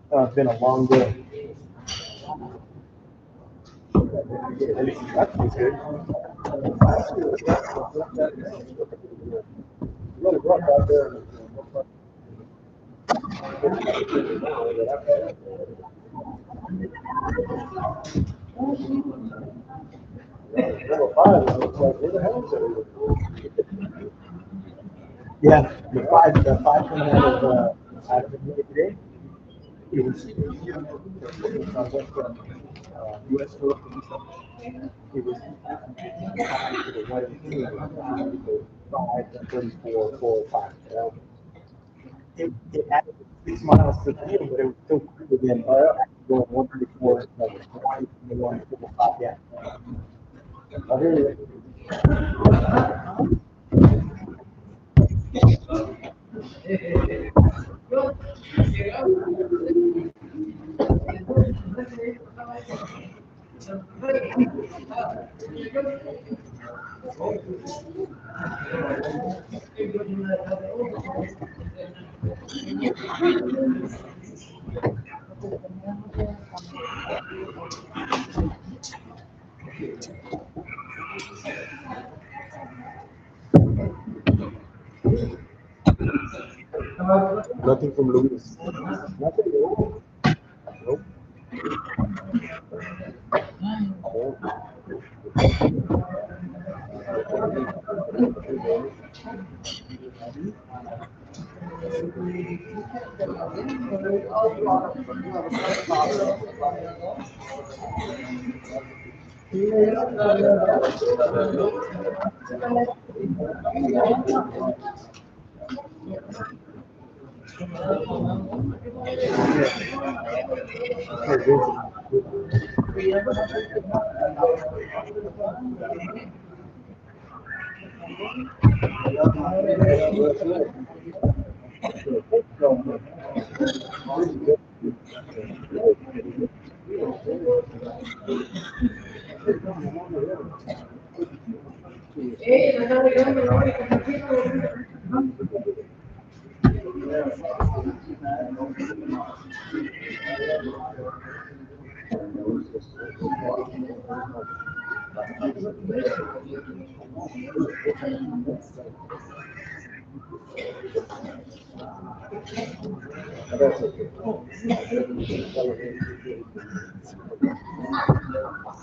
It's been a long day. At least that was good. Really rough out there. Yeah, the five coming out of the today. It was U.S. Coast and Keystone. It was 5:34, 4:05. It added 6 miles to the field, but it was still quicker than going 134, 21, 45. Yeah. I hear you. Nothing from Luis. Nothing. Nope.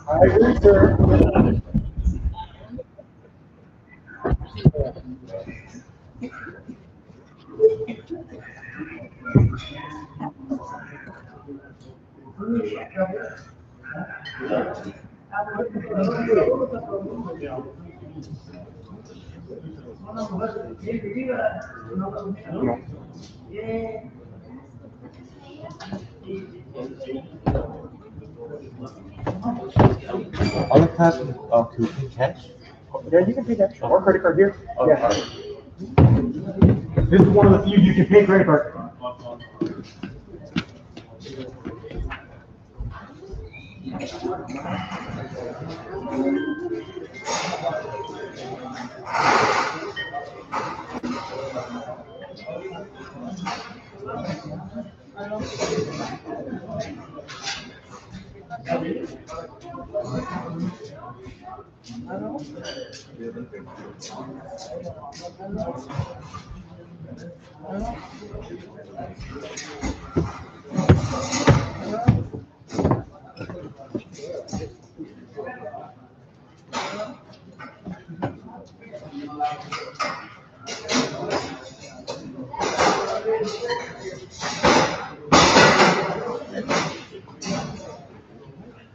I agree, sir. All the cash to pay cash? Yeah, you can pay cash or credit card here. Oh, Yeah. all right. This is one of the few you can pay credit card.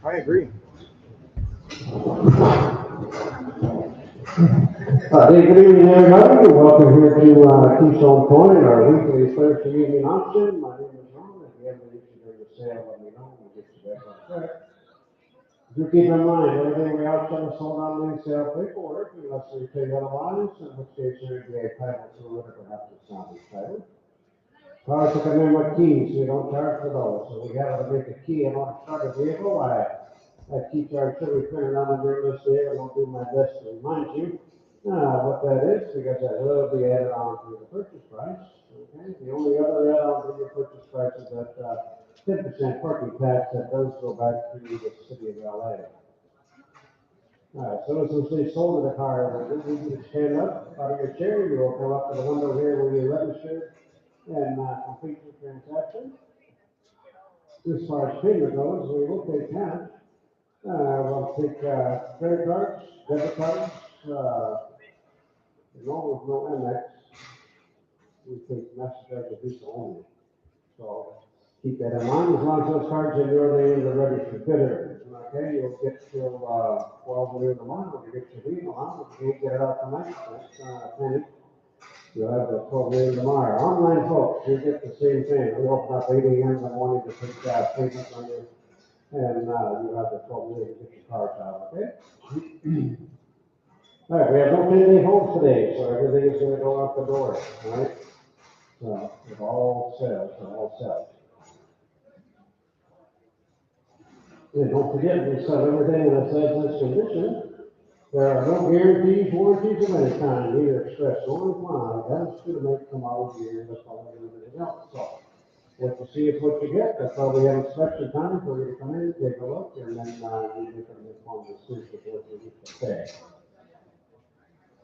I agree. Good evening, everybody. Welcome here to Keystone Point, our weekly Thursday evening auction. My name is Ron. If you have any issues during the sale, let me know. We'll get you back on track. Do keep in mind, everything we auction is sold on lien sale paperwork unless we take otherwise, in which case there would be a title to it or perhaps it's not entitled. Cars that come in with keys, we don't charge for those. So we have to make a key in order to start a vehicle. I key charge should be printed on the during this day, and I'll do my best to remind you what that is, because that will be added on to the purchase price. Okay, the only other add-on to your purchase price is that 10% parking tax that does go back to the city of LA. So as they sold the car, you can stand up out of your chair, you will come up to the window here where you register and complete your transaction. As far as payment goes, we will take cash. We'll take credit cards, debit cards, no MX. We take MasterCard to Visa only. So keep that in mind. As long as those cards are in your name, the registered bidder. Okay, you'll get till 12 noon tomorrow to get your lien allowed. If you can't get it out tonight, that's penny. You'll have the 12 noon tomorrow. Online folks, you get the same thing. We open up 8 a.m. in the morning to take payment on you, and you have the 12 noon to get your cards out. Okay. All right, we have no 10-day holds today, so everything is going to go out the door. All right. So it all sells. And don't forget, we sell everything in a sales condition. There are no guarantees, warranties of any kind, either express or implied. That's to make commodity here, that's all we do everything else. So what you see is what you get. That's why we have inspection time for you to come in, take a look, and then you make an informed decision of what you need to pay.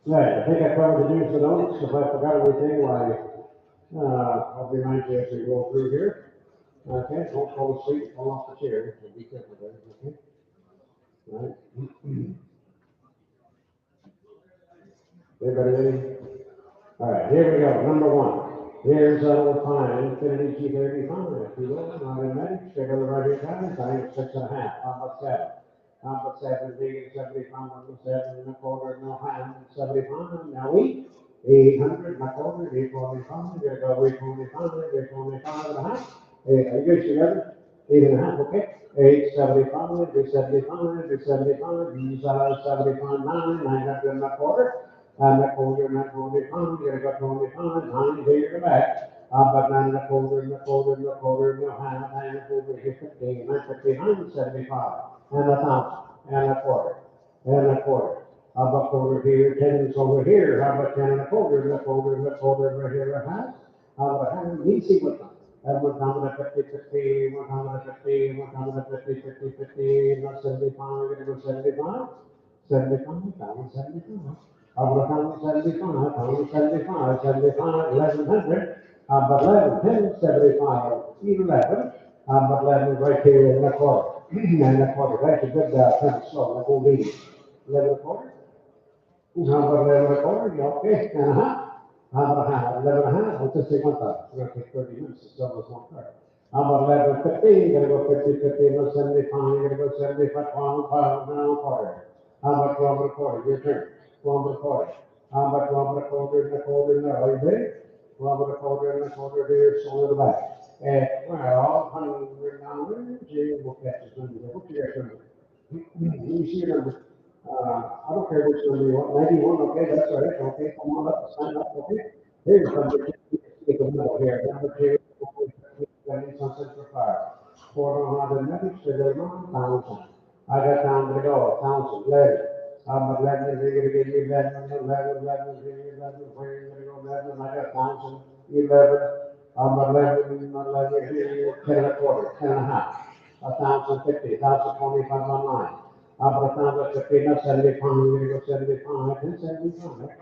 Right, I think I covered the news and notes. If I forgot anything, I'll remind you as we go through here. Okay, don't fall asleep, fall off the chair, so be careful there, okay? All right. Everybody ready? All right, here we go. Number one. Here's our fine Infinity G35. If you will, automatic, straight on the right hand side, 6.5. How about 7? How about 7? Big 75, number 7 and a quarter, no hand, 75. Now 800 and a quarter, 845. You're gonna go 825 and a half. Hey, are you good together? 8.5, okay? 875, 875, 875, these are 75, 900 and a quarter. And a quarter, and a quarter, you're gonna go 25, 9 here to back. But 9 and a quarter, and a quarter, and a quarter, and a half, and a quarter, 15, and 15, 75, and 1,000, and a quarter, and a quarter. How about quarter here, 10 is over here. How about 10 and a quarter, and a quarter, and a quarter, over here, a half. How about a half? Easy with them. 150, 50, 150, 150, 50, 50, 75, we're gonna go 75, 75, 75. Over 175, 175, 75, 1100, but 11, 10, 75, 11, but 11 right here in the quarter. And the quarter, that's a good kind of slow, that will be 11 a quarter. How about 11 a quarter? Okay, and a half. How about a half? 11 and a half, let's just say 1,000. We're going to take 30 minutes to sell this one card. How about 11, 15? You're going to go 50, 50, no 75. You're going to go 75, 12, now a quarter. How about 12 and a quarter? Your turn. 12 and a quarter. How about 12 and a quarter and a quarter? No, are you ready? 12 and a quarter and a quarter here, so in the back. And, well, $100, you will catch this number. What's your number? You see your number. I don't care which number you want, 91, okay, that's all right, okay, come on up, sign up, okay? Here's number two, take a minute here, number two, something for fire. 400 minutes, to the 1,000. I got down to go, 1,000, 11. But 11, you're gonna give me 11, 11, 11, give me 11, where you gonna go 11, I got 1,000, 11. But 11, 11, here, 10 and a quarter, 10 and a half. 1,050, 1,025 online. But 1,050, not 75, you're gonna go 75, and 75.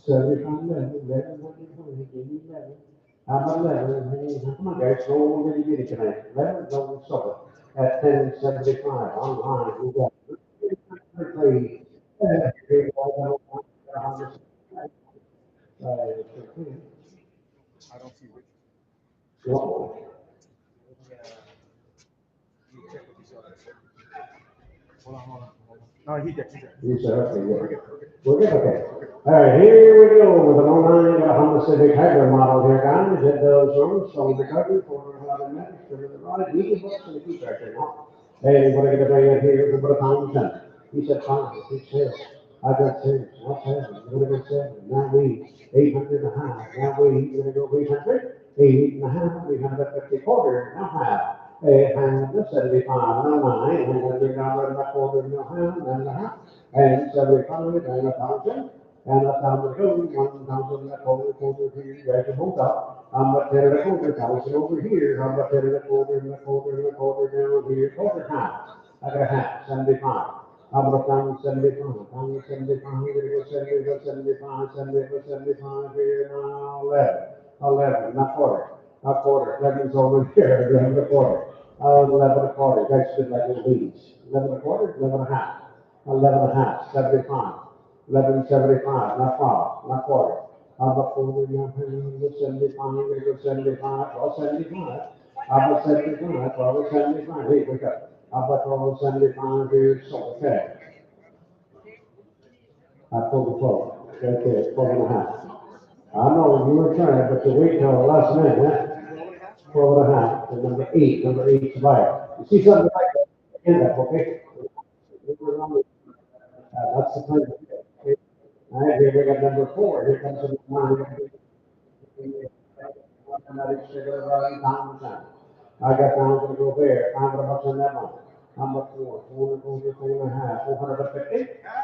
75, 11, 11, 11, give me 11. But 11, come on guys, go really get it tonight. 11, no, so at 1075 online, we got three. I don't see which. So, Hold on. No, he did. You said, okay, good. We're good, okay. All right, here we go with an 09, got a Honda Civic hybrid model here, guys. It does run, so the recovery for another minute, to the right, you can look to the key right there now. Hey, what I gotta bring in here, we'll put a pound ten. He said, fine, he said, I got six, I'll tell you, we're gonna go seven, now we, 800 and a half, now we, we're gonna go 800, 8 and a half, 850 quarter, now half. 875, now nine, and then you're down to a quarter, now half, and a half, and 75, and 1,000. And that's how we're going, 1,000 and a quarter here, you guys are both up. I'm up there and a quarter, 1,000 over here, I'm up there and a quarter, and a quarter, and a quarter, down over here, quarter half. I got a half, 75. I'm up down 75, down 75, here we go 70, go 75, 70, go 75, here now 11, not quarter, 11's over here, 11 a quarter. 11 a quarter, that's good like it leads. 11 a quarter, 11 and a half, 11 and a half, 75. 1175, not far, not quarter. How about 40, now, 75, we're gonna go 75, 1275. How about 75, 1275, hey, wake up. How about 1275 here, so, okay. I pulled the 12, right there, 12 and a half. I know you were trying, but you wait till the last minute, huh? 12 and a half, and number 8's buyer. You see something like that, end up, okay? That's the plan. Okay? All right, here we got number 4. Here comes the one. I got down to go there. I'm gonna bust on that one. Number 4, 4, 450.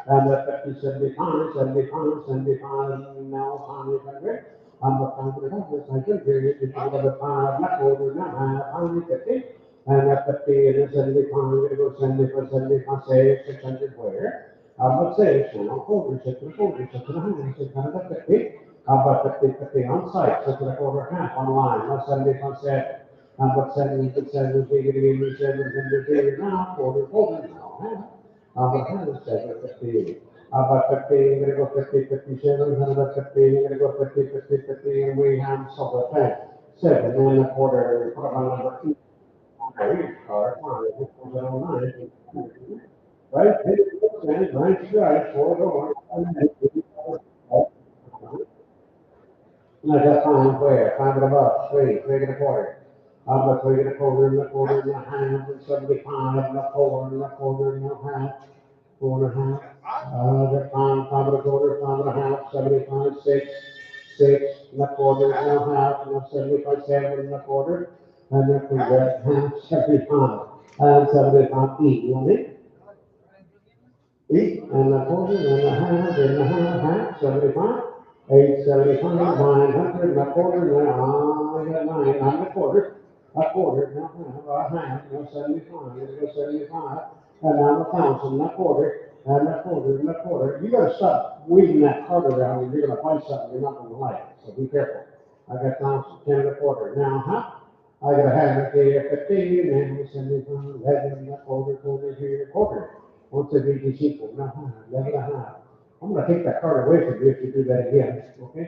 And that's 50, 75, 75, 75, now 100. I'm the 500, I think it's the 5, not over, not 150. And that's 50, and then 75, I'm gonna go 75, 75, say 600 where? I'm gonna say, so I'll hold it, 600, 600, 650. How about 50, 50 on site, 6 1/4 half online, not 75 cents. How about 70, 70, 80, 700, now, quarter, now, half. How about 750? How about 50, you're gonna go 50, 57, 150, you're gonna go 50, 50, 50, and we have so the thing. 7 and a quarter, put on number 2. Right, right, 4 doors. No, that's fine, where, 5 3, 3 1/4. How about 3 1/4, and a quarter, and a half, and 75, and a quarter, and a quarter, and a half, 4 1/2. That's fine, 5 1/4, 5 1/2, 75, 6, and a quarter, and a half, and a 75, 7 1/4. And then we got half, 75, and 75, you want it? 8 1/4, and a half, 75. 875, 900, and a quarter, and I got 9, I'm a quarter, now, a half, now 75, now 75, and now 1,000, a quarter, and a quarter, and a quarter. You gotta stop weaving that card around, and you're gonna find something you're not gonna like, so be careful. I got 1,000, 10 and a quarter, now, I got a half, here, 15, and 75, 11, a quarter here, quarter. What's the biggest equal? Now, 11 and a half. I'm gonna take that card away from you if you do that again, okay?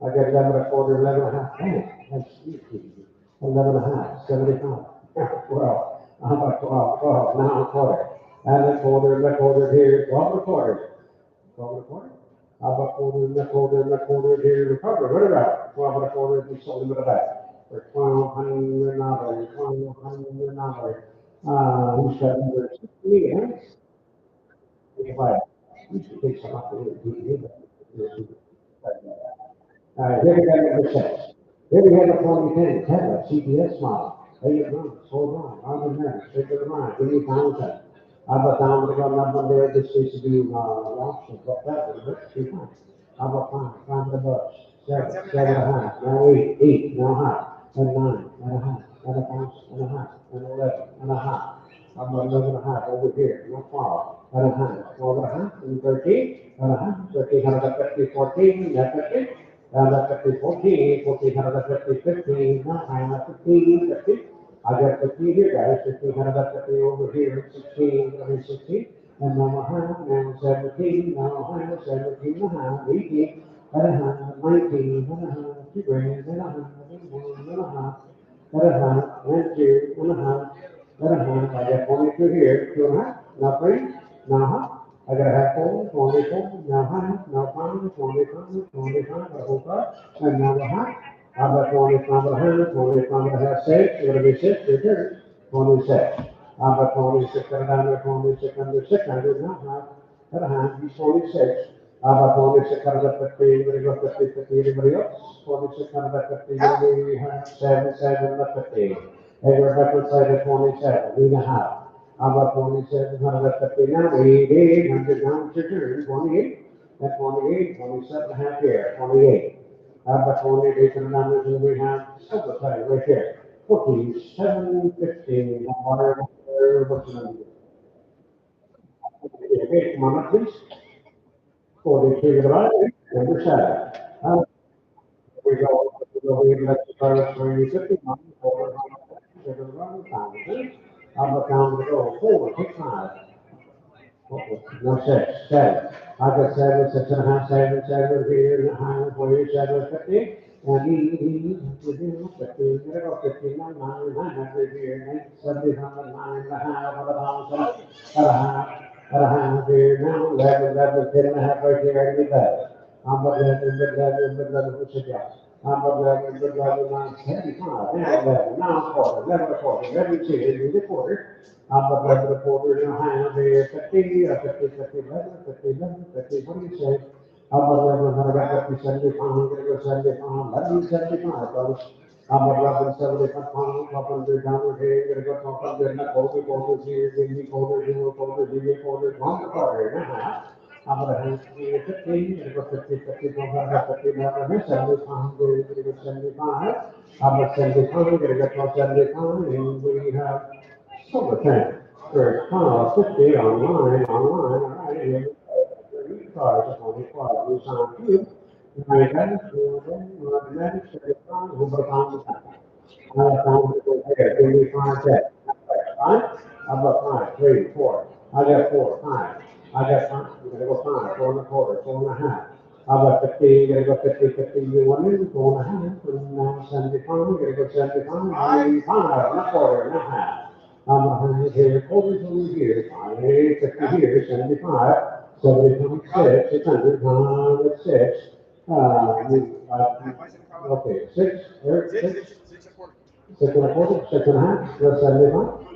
I got 11 1/4, 11 and a half. Damn, that's easy. 11 and a half, 75. 12. How about 12? 12, now a quarter. And a quarter here, 12 1/4. 12 1/4. How about quarter here, recover. What about 12 1/4? We sold them at the back. For $1,200, $1,200. Who's got number 60? Yes. You should take some off the road. Here we got number 6. Here we have a 2010 Tesla CPS model. Hey, it runs, hold on, I'll be there, stick to the line, give me 1,000. How about down to the number there, this used to be, options, what that was, that's 2 times. How about 5 the bucks, 7, 7 1/2, now 8, now half, and 9, and a half, and 1,000, and a half, and 11, and a half. How about 11 and a half over here, not 12, and a half, 12 and a half, and 13, and a half, 13, 150, 14, that's 50. That's 50, 14, 14, 150, 15, 15, 50. I got 15 here, guys, 15, 150 over here, 16, 16, and now a half, now 17, now a half, 17 and a half, 18, and a half, 19, and a half, 2 grand, and a half, and 1, and a half, and a half, and 2, and a half, and a half. I got 22 here, 2 and a half, now 3, now a half. I got a half full, 24, now half, now pound, 25, 25, a whole part, and now a half. How about 25 and a half, 25 and a half, 6, it's gonna be 6, return, 26. How about 26 and a half, 26 under 600, now half, and a half, 26. How about 26 out of the 50, we're gonna go 50, 50, anybody else? 26 out of the 50, we have 7, 7, the 50. Hey, we're back inside the 27, leave a half. How about 27, how about 50 now, 88, 100, now it's your turn, 28. At 28, 27 and a half here, 28. How about 28 and numbers, and we have silver play right here. 47, 15, what's the number? Okay, come on up, please. 43 to the right, number 7. We go, let's start with 50, forward, down, up, down, to go, forward, take 5. No, 6, 7. I got 7, 6 and a half, 7, 7 here, and a half, 47, 50. And he, 50, there go 50, 9, 900 here, 700, 9 and a half, and a half, and a half here, now 11, 11, 10 and a half right here, and 11. I'm about 11, what's it got? I'm about 11, 9, 75, now 11, now quarter, 11 a quarter, 11, 2, here's a quarter. I'm about 11 a quarter, and a half here, 50, 50, 50, 11, 50, 11, 50, what do you say? I'm about 11, I got 50, 75, I'm gonna go 75, 11, 75, fellas. I'm about 11, 75 pounds, up under, downward here, gonna go up under, and up over, quarters here, give me quarters, here, quarters, here, quarters, 1 quarter, and a half. I'm gonna have 15, gonna go 50, 50, 50, now I'm gonna 75, gonna go 75. I'm at 75, gonna go 75, and we have silver tank. First, 50 online, all right, and then cars, 25, we sign two. I got it, automatic, 75, we'll go down to that. I found it over there, give me 5, 10. Right? I've got 5, 3, 4. I got 4, 5. I got 5. I'm gonna go 5, 4 and a quarter, 4 and a half. I've got 50, gonna go 50, 50, you want it, 4 and a half, and now 75, gonna go 75, 5 and a quarter and a half. I'm gonna have here, quarters over here, 5, 50 here, 75, 75, 6, 600, 6. Okay, 6, 6 and a quarter, 6 and a half, that's 75.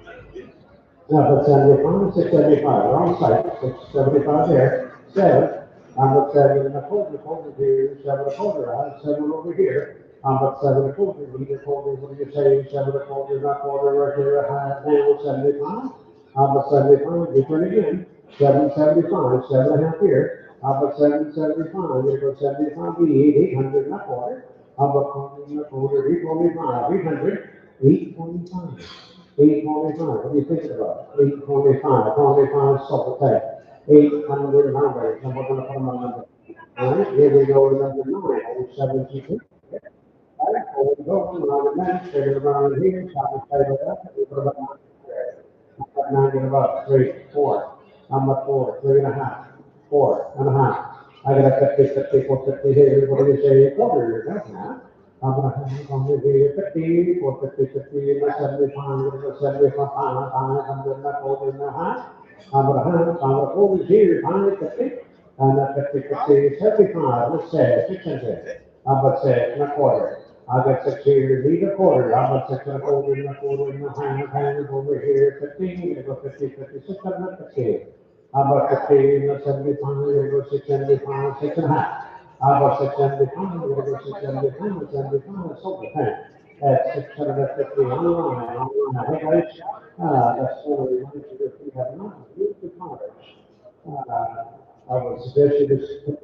No, but 75, 675, wrong side, 675 there, 7. I'm at 7 and a quarter here, 7 and a quarter, I have 7 over here. I'm at 7 and a quarter, need a quarter, what do you say, 7 and a quarter, not quarter, right here, high, now 75. I'm at 75, different again, 775, 7 and a half here. I'm at 775, there goes 75, 800 and a quarter. I'm at quarter and a quarter, 825, 800, 825. 825, what are you thinking about? 825, 25 silver tank. 800 numbers, and we're gonna put them on number. All right, here we go with number 9, 72. All right, so we go around the bench, they're gonna run in here, top and side of that, we put about 9 and about 3, 4. I'm at 4, 3 and a half, 4 and a half. I got a 50, 50, 450 here, what do you say, quarter, that's half. I'm gonna have on here 50, 450, 50, 75, 75, 500, not over and a half. I'm gonna have, I'm gonna over here, 550, and that 50, 50, 75, let's say, 600. I'm gonna say, and a quarter. I got 6 here, need a quarter. I'm gonna 6 and a quarter, and a quarter, and a half, and over here, 15, I go 50, 50, 650. I'm about 50, and a 75, I go 675, 6 and a half. I was 675, we're gonna go 675, 75, silver tank. At 650 online, hey guys, that's what we want to do, if you have not used the cars. I would suggest you just put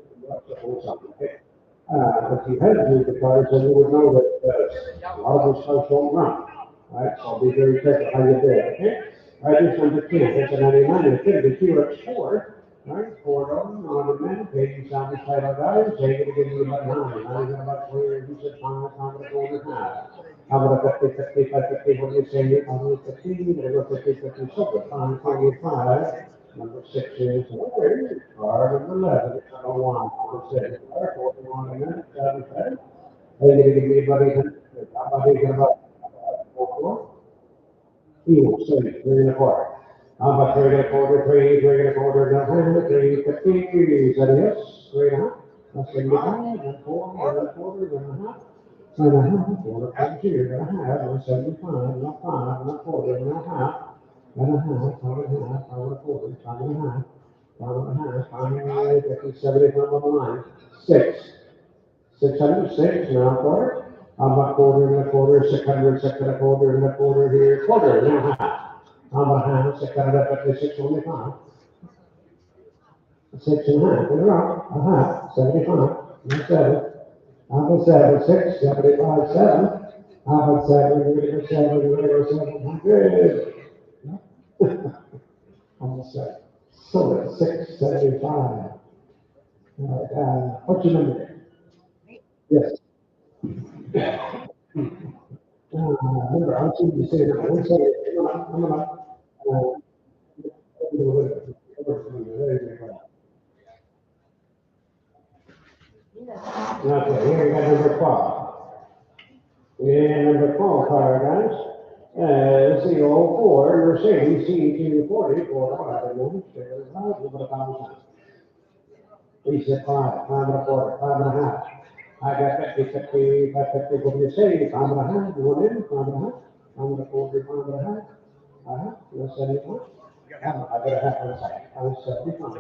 the whole something, okay? If you had used the cars, then you would know that, a lot of those cars don't run, right? So be very careful how you do it, okay? All right, this number 10, it's a 99, Infinity QX4. Right, $4 on the minute, taking some side of guys, they're gonna give you about 9, 9 and about 3, and you said 5, I'm gonna go in half. I'm gonna 50, 50, 50, what do you say, I'm gonna 15, I'm gonna 50, 50, silver, 5, 25. Number 6 is, okay, card number 11, I don't want, number 6, card, 41 a minute, 7, 7. They're gonna give me about 800, I'm about 800 about 4, 4. 3 and a quarter. How about 3 and 1/4, 3 and 1/4, 350, is that a yes? 3.5, that's 75, then 4, 1 1/4, 1.5, 4, 1.75, not 5, not 40, not half, and a half, 5.5, 5 1/4, 5.5, 5.5, 5.5, 75 on the line, 6. 606, now quarter. How about 1/4, 600, 6 1/4, here, 1/4, how about half, 656, only 5. 6.5, in a row, a half, 75, and 7. How about 7, 6, 75, 7. How about 7, we're gonna go 7, we're gonna go 700. Almost 7. So that's 675. What's your number? Yes. Remember, I was going to say, one second, I'm gonna, okay, here we got number 12. And number 12 card, guys. Let's see, 04, Mercedes C240, 4, he said 5, 5 1/4, 5.5. I got 50, 50, 50, what do you say? 5.5, you want in, 5.5, 5 1/4, 5.5. That's 75. I got a half on the side. I was 75.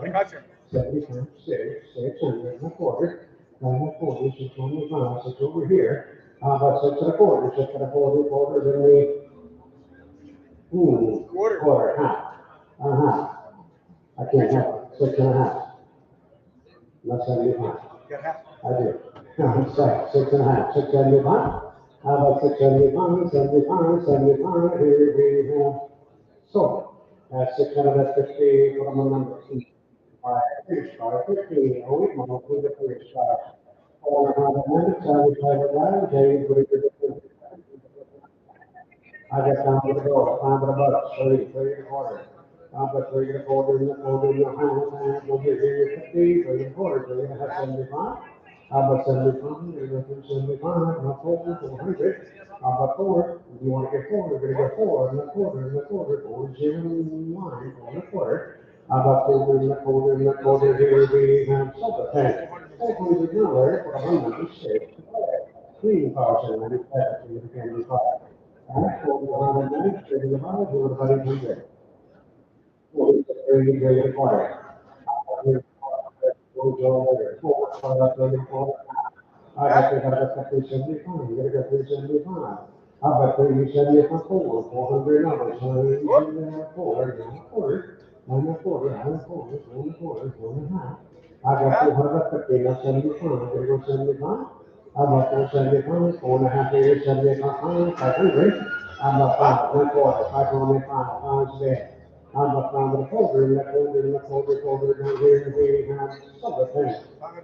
75, 6, 600, 1/4, 1/4, 625, 6 over here. How about 6 1/4, 6 1/4, quarter, then we, quarter, half, I can't help it, 6.5. That's 75. I do. I'm sorry, 6.5, 675. How about 675, 75, 75, here we have solar. That's 650, what am I number? 50, oh, we want to the first star. 400 minutes, I would like James, I got down to the door, $500, 3 3 1/4. But 3 1/4, in the quarter, in the half, we'll give you 50, 3 1/4, so you're gonna have 75. About 75, you're gonna do 75, not 400. About 4, if you wanna get 4, you're gonna get 4, and a quarter, and a quarter, 4, 0, 1, 4 1/4. About 4, and a quarter, and a quarter, here we have silver tank. $400 for 106. Clean cars and manufacturing, you can be fine. Actual, 190, 35, or about 800. Well, it's a very, very quiet. I got to have a 375, you gotta go 375. How about 375 $400, 4, 1/4, I got 250, now 75, gotta go 75. How about 475, 4.5 here, 75, 500. How about 5 1/4, 525, 5 there. I'm a founder of Holder, and that Holder, down here, we have other things.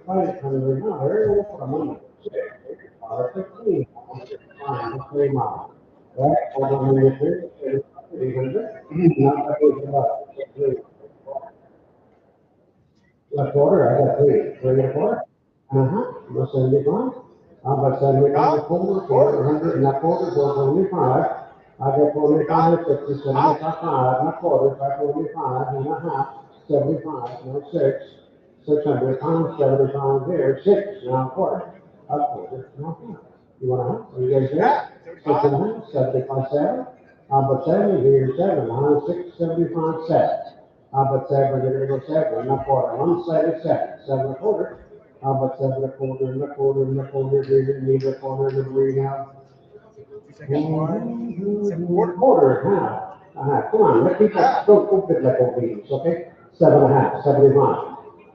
$500, for a month. 15, 3 miles. Right, 400, 800, not that is about. Left order, I got 3 and 4. No 75. How about 75, 400, and that quarter, 425. I got 45, 50, 75, 1/4, 525, and a half, 75, no 6, 600 pounds, 75 there, 6, now quarter, a quarter, now half. You want a half? Are you guys there? 6.5, 75, 7. How about 7, here, 7, 6, 75, 7. How about 7, you're gonna go 7, not quarter, 177, 7 1/4. How about 7 1/4, and a quarter, and a quarter, need a quarter, and we have. Quarter, half. Come on, let people, don't cook it like obedience, okay? 7.5, 75.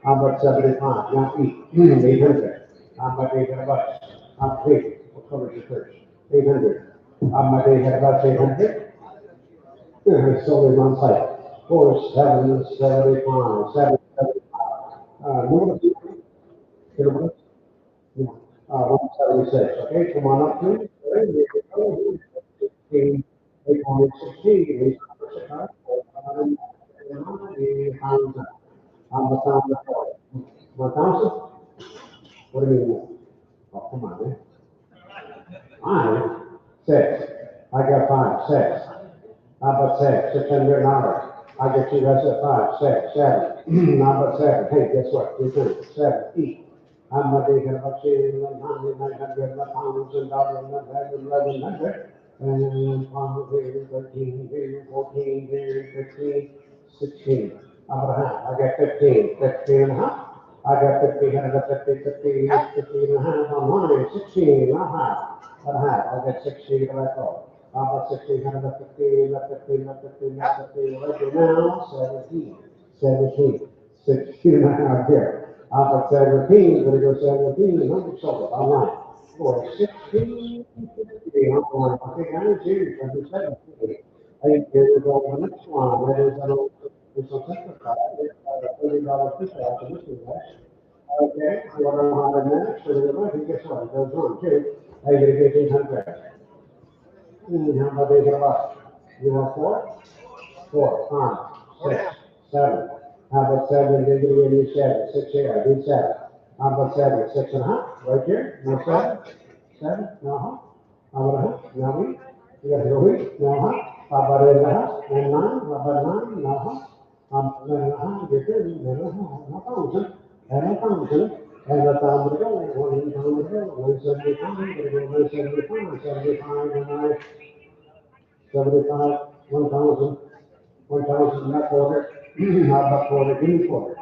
How about 75? Now eat. 800. How about 800 bucks? How about 8? What color is your first? 800. How about 800 bucks? 800? It's only one side. 4, 7, 75, 7, 75. Move it. Get a minute. Yeah. 176. Okay, come on up, please. There you go. 16, 816, I'm the sound of 1,000? What do you mean? Oh, come on, man. 5, 6. I got 5, 6. How about 6? $600. I get you, that's at 5, 6, 7. Number 7. Hey, guess what? 7, 8. I'm not taking about $900, $1,100, and pound here, 13 here, 14 here, 15, 16. How about a half? I got 15, 15 and a half. I got 15, I got 50, 50, 15 and a half on mine, 16 and a half. What a half? I got 16 and I thought. How about 16, I got 15, got 15, got 15, got 15, right there now, 17, 17, 16 and a half here. How about 17, gonna go 17, 100 sold, all right. Boy, 16, 50, I'm going, okay, 19, 27. Hey, here we go, the next one, that is, it's a simplified, it's $30 fish out of this one, okay, what are 100 minutes, so the money, guess what, it goes on too. Hey, you're gonna get 800. How about they get about? You want 4? 4, 5, 6, 7. How about 7? They're gonna give you 7. 6 here, I did 7. How about 7? 6 and a half, right here, no 7? 7, no huh? How about a half? No we? You got to go with, no huh? How about 8 and a half? And 9? How about 9? No huh? 9 and a half, you're good, 9 and a half, no thousand. And a thousand. And a thousand to go, 1,000 to go, 175, gonna go 175, 75 and I. 75, 1,000, 1,000, not quarter, not a quarter, give me quarter.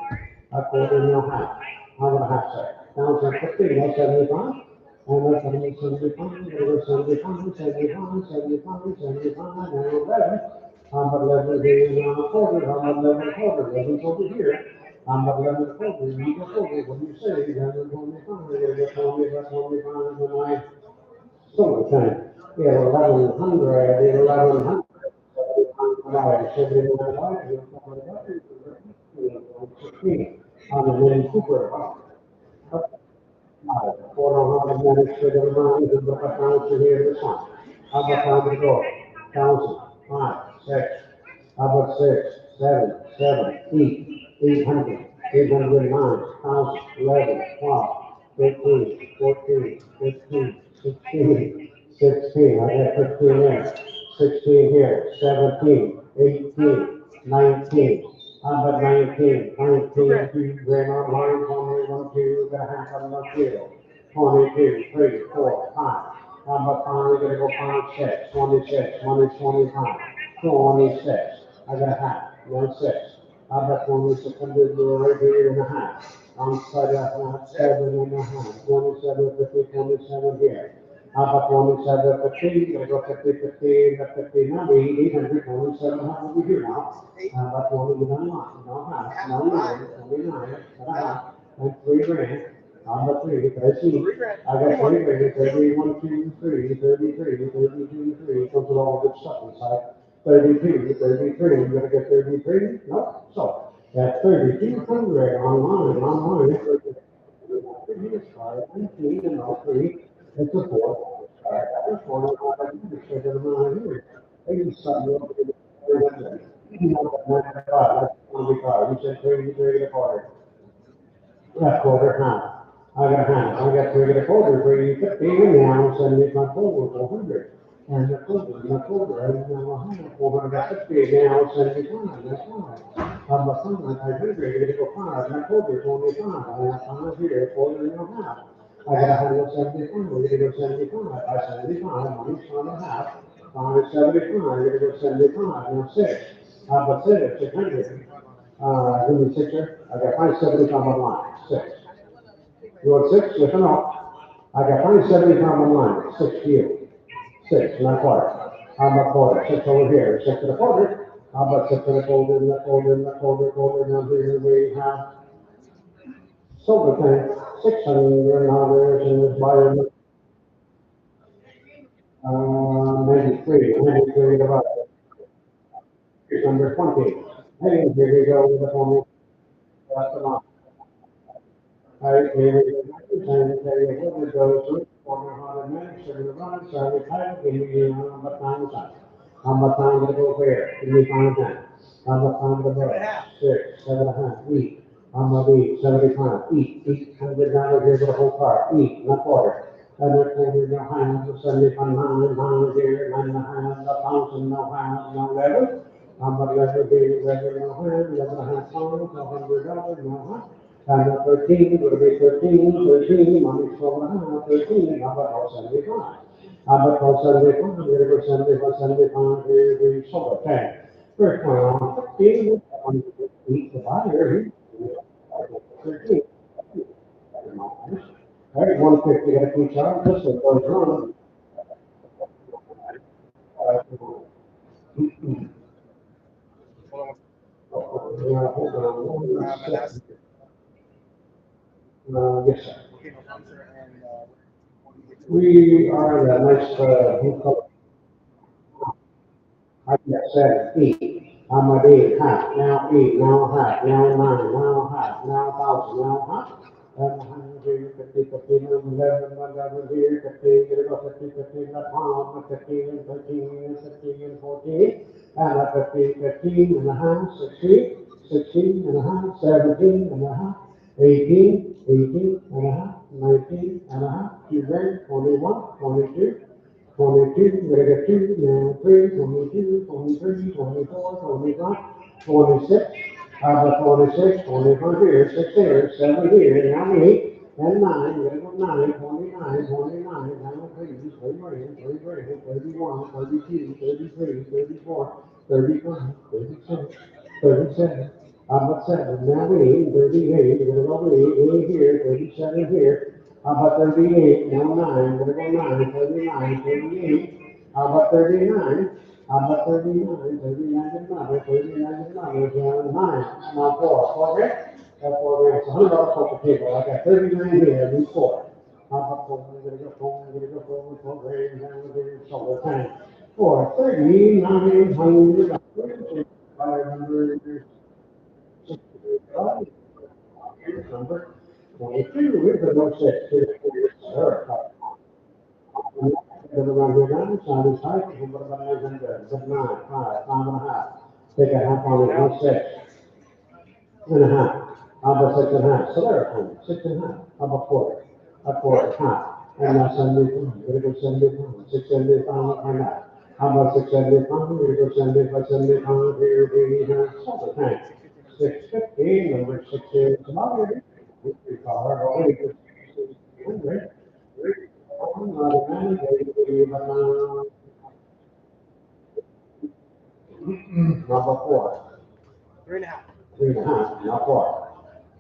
A quarter, no half. How about a half set? Down to 50, no 75. And that's 75, there 75, 75, 75, 75, and 11. How about 11 here, and a quarter, how about 11 quarter, 11's over here. How about 11 quarter, you go quarter, what do you say? 11, 25, you're gonna get 25, 25, and I. Summertime, yeah, 1,100, 1,100. On the main Cooper. For how to manage to the mind and look at how to hear the song. How about time to go? 1,000, 5, 6. How about 6, 7, 7, 8, 800, 809, 1,000, 11, 12, 13, 14, 15, 16, 16. I got 15 there. 16 here, 17, 18, 19. How about 19, 19, 2, grand on line, 21, 2, got a half on the field. 22, 3, 4, 5. How about 5, gonna go 5, 6, 26, 25, 26. I got a half, 1, 6. How about 2600, you're right here and a half. On side of half, 7 and a half, 27, 50, 27 here. How about 27, 50, gonna go 50, 50, 50, now 800, 27, how over here now? How about 29, no half, no 9, 29, and a half, and 3 grand. I'm a 3, I see. I got 3 grand, 31, 2, 3, 33, 32, 3, comes with all the good stuff inside. 32, 33, you're gonna get 33? No, so, that's 3,200 online, it's 19, and all 3, it's a 4. That's one of my, I get around here. I use something over there. You know, that's 25, you said 33 and a quarter. That quarter half. I got a half, I got 3 and a quarter, 350, and now 75 forward, 400. And the quarter, and now a half, 450, now 75, that's right. I'm a son, I agree, you're gonna go 5, and a quarter, 25, and a 5 here, quarter and a half. I got 175, we're gonna go 75, I 75, minus 1 and a half, 575, you're gonna go 75, now 6. How about 6, 600? Give me 6 here, I got 575 on line, 6. You want 6, yes or no? I got 575 on line, 6 to you. 6, not quarter. How about quarter? 6 over here, 6 to the quarter. How about 6 to the quarter, and the quarter, and the quarter, quarter, now here we have silver tank, 600, now there's in this buyer, 93 about it's under 20. Hey, here we go with the phone. That's the one. All right, here we go. And there you go, it goes through, 400 minutes, you're gonna run, so every time, give me, how much time is that? How much time to go there? Give me 5 10. How much time to go? 6, 7 and a half, eat. How much eat? 75, eat, $800 here for the whole car, eat, not quarter. And then quarter, no half, 75, 9 here, 9 and a half, 1,000, no half, no 11. How about $11 here, $11 and a half, $11.5 pounds, $100, no, time at 13, would be 13, money 12 and a half, 13, how about 75? How about 75, we're gonna go 75, here, we sold it, 10. First one on 15, on the buyer, 13. All right, 150, got a key charge, this one goes wrong. Yeah, hold on, one second. Yes, sir. Okay, no problem, sir, and, We are in a nice, blue color. I got 7, 8. I'm at 8, half, now 8, now half, now 9, now half, now 1,000, now half. And 100, 50, 15, 11 here, 15, here go 50, 15, that pound, 15, and 13, and 15, and 14. And at 15, 15 and a half, 16, 16 and a half, 17 and a half, 18, 18 and a half, 19 and a half, 2 grand, 21, 22. 22, we're gonna get 2, now 3, 22, 23, 24, 25, 26. How about 26, 24 here, 6 here, 7 here, now 8, and 9, we're gonna go 9, 29, 29, down to 3, 30, 31, 32, 33, 34, 35, 36, 37. How about 7, now 8, 38, we're gonna go 8 here, 37 here. How about 38, now 9, we're gonna go 9, 39, 38. How about 39? How about 39? 39 is another, 39 is another, down 9. Now 4 grand? That's 4 grand. So $100 off the table. I got 30 grand here, I need 4. How about 4? I'm gonna go 4, I'm gonna go 4 grand, down to the solar tank. 4, 3,900, 500, here's number 22, here's the no 6, here's the around here now, so this height, what about 900, but 9, 5, 5.5. Take a half on it, no 6 and a half. How about 6 and a half? So there, 6 and a half. How about 4? A quarter, half. And now 75, we're gonna go 75, 675 and that. How about 675? We're gonna go 75, 75, here, here, so the tank. 650, number 6 is about here. We call her, oh, we just, 600. Number 4. 3.5. 3.5, not 4.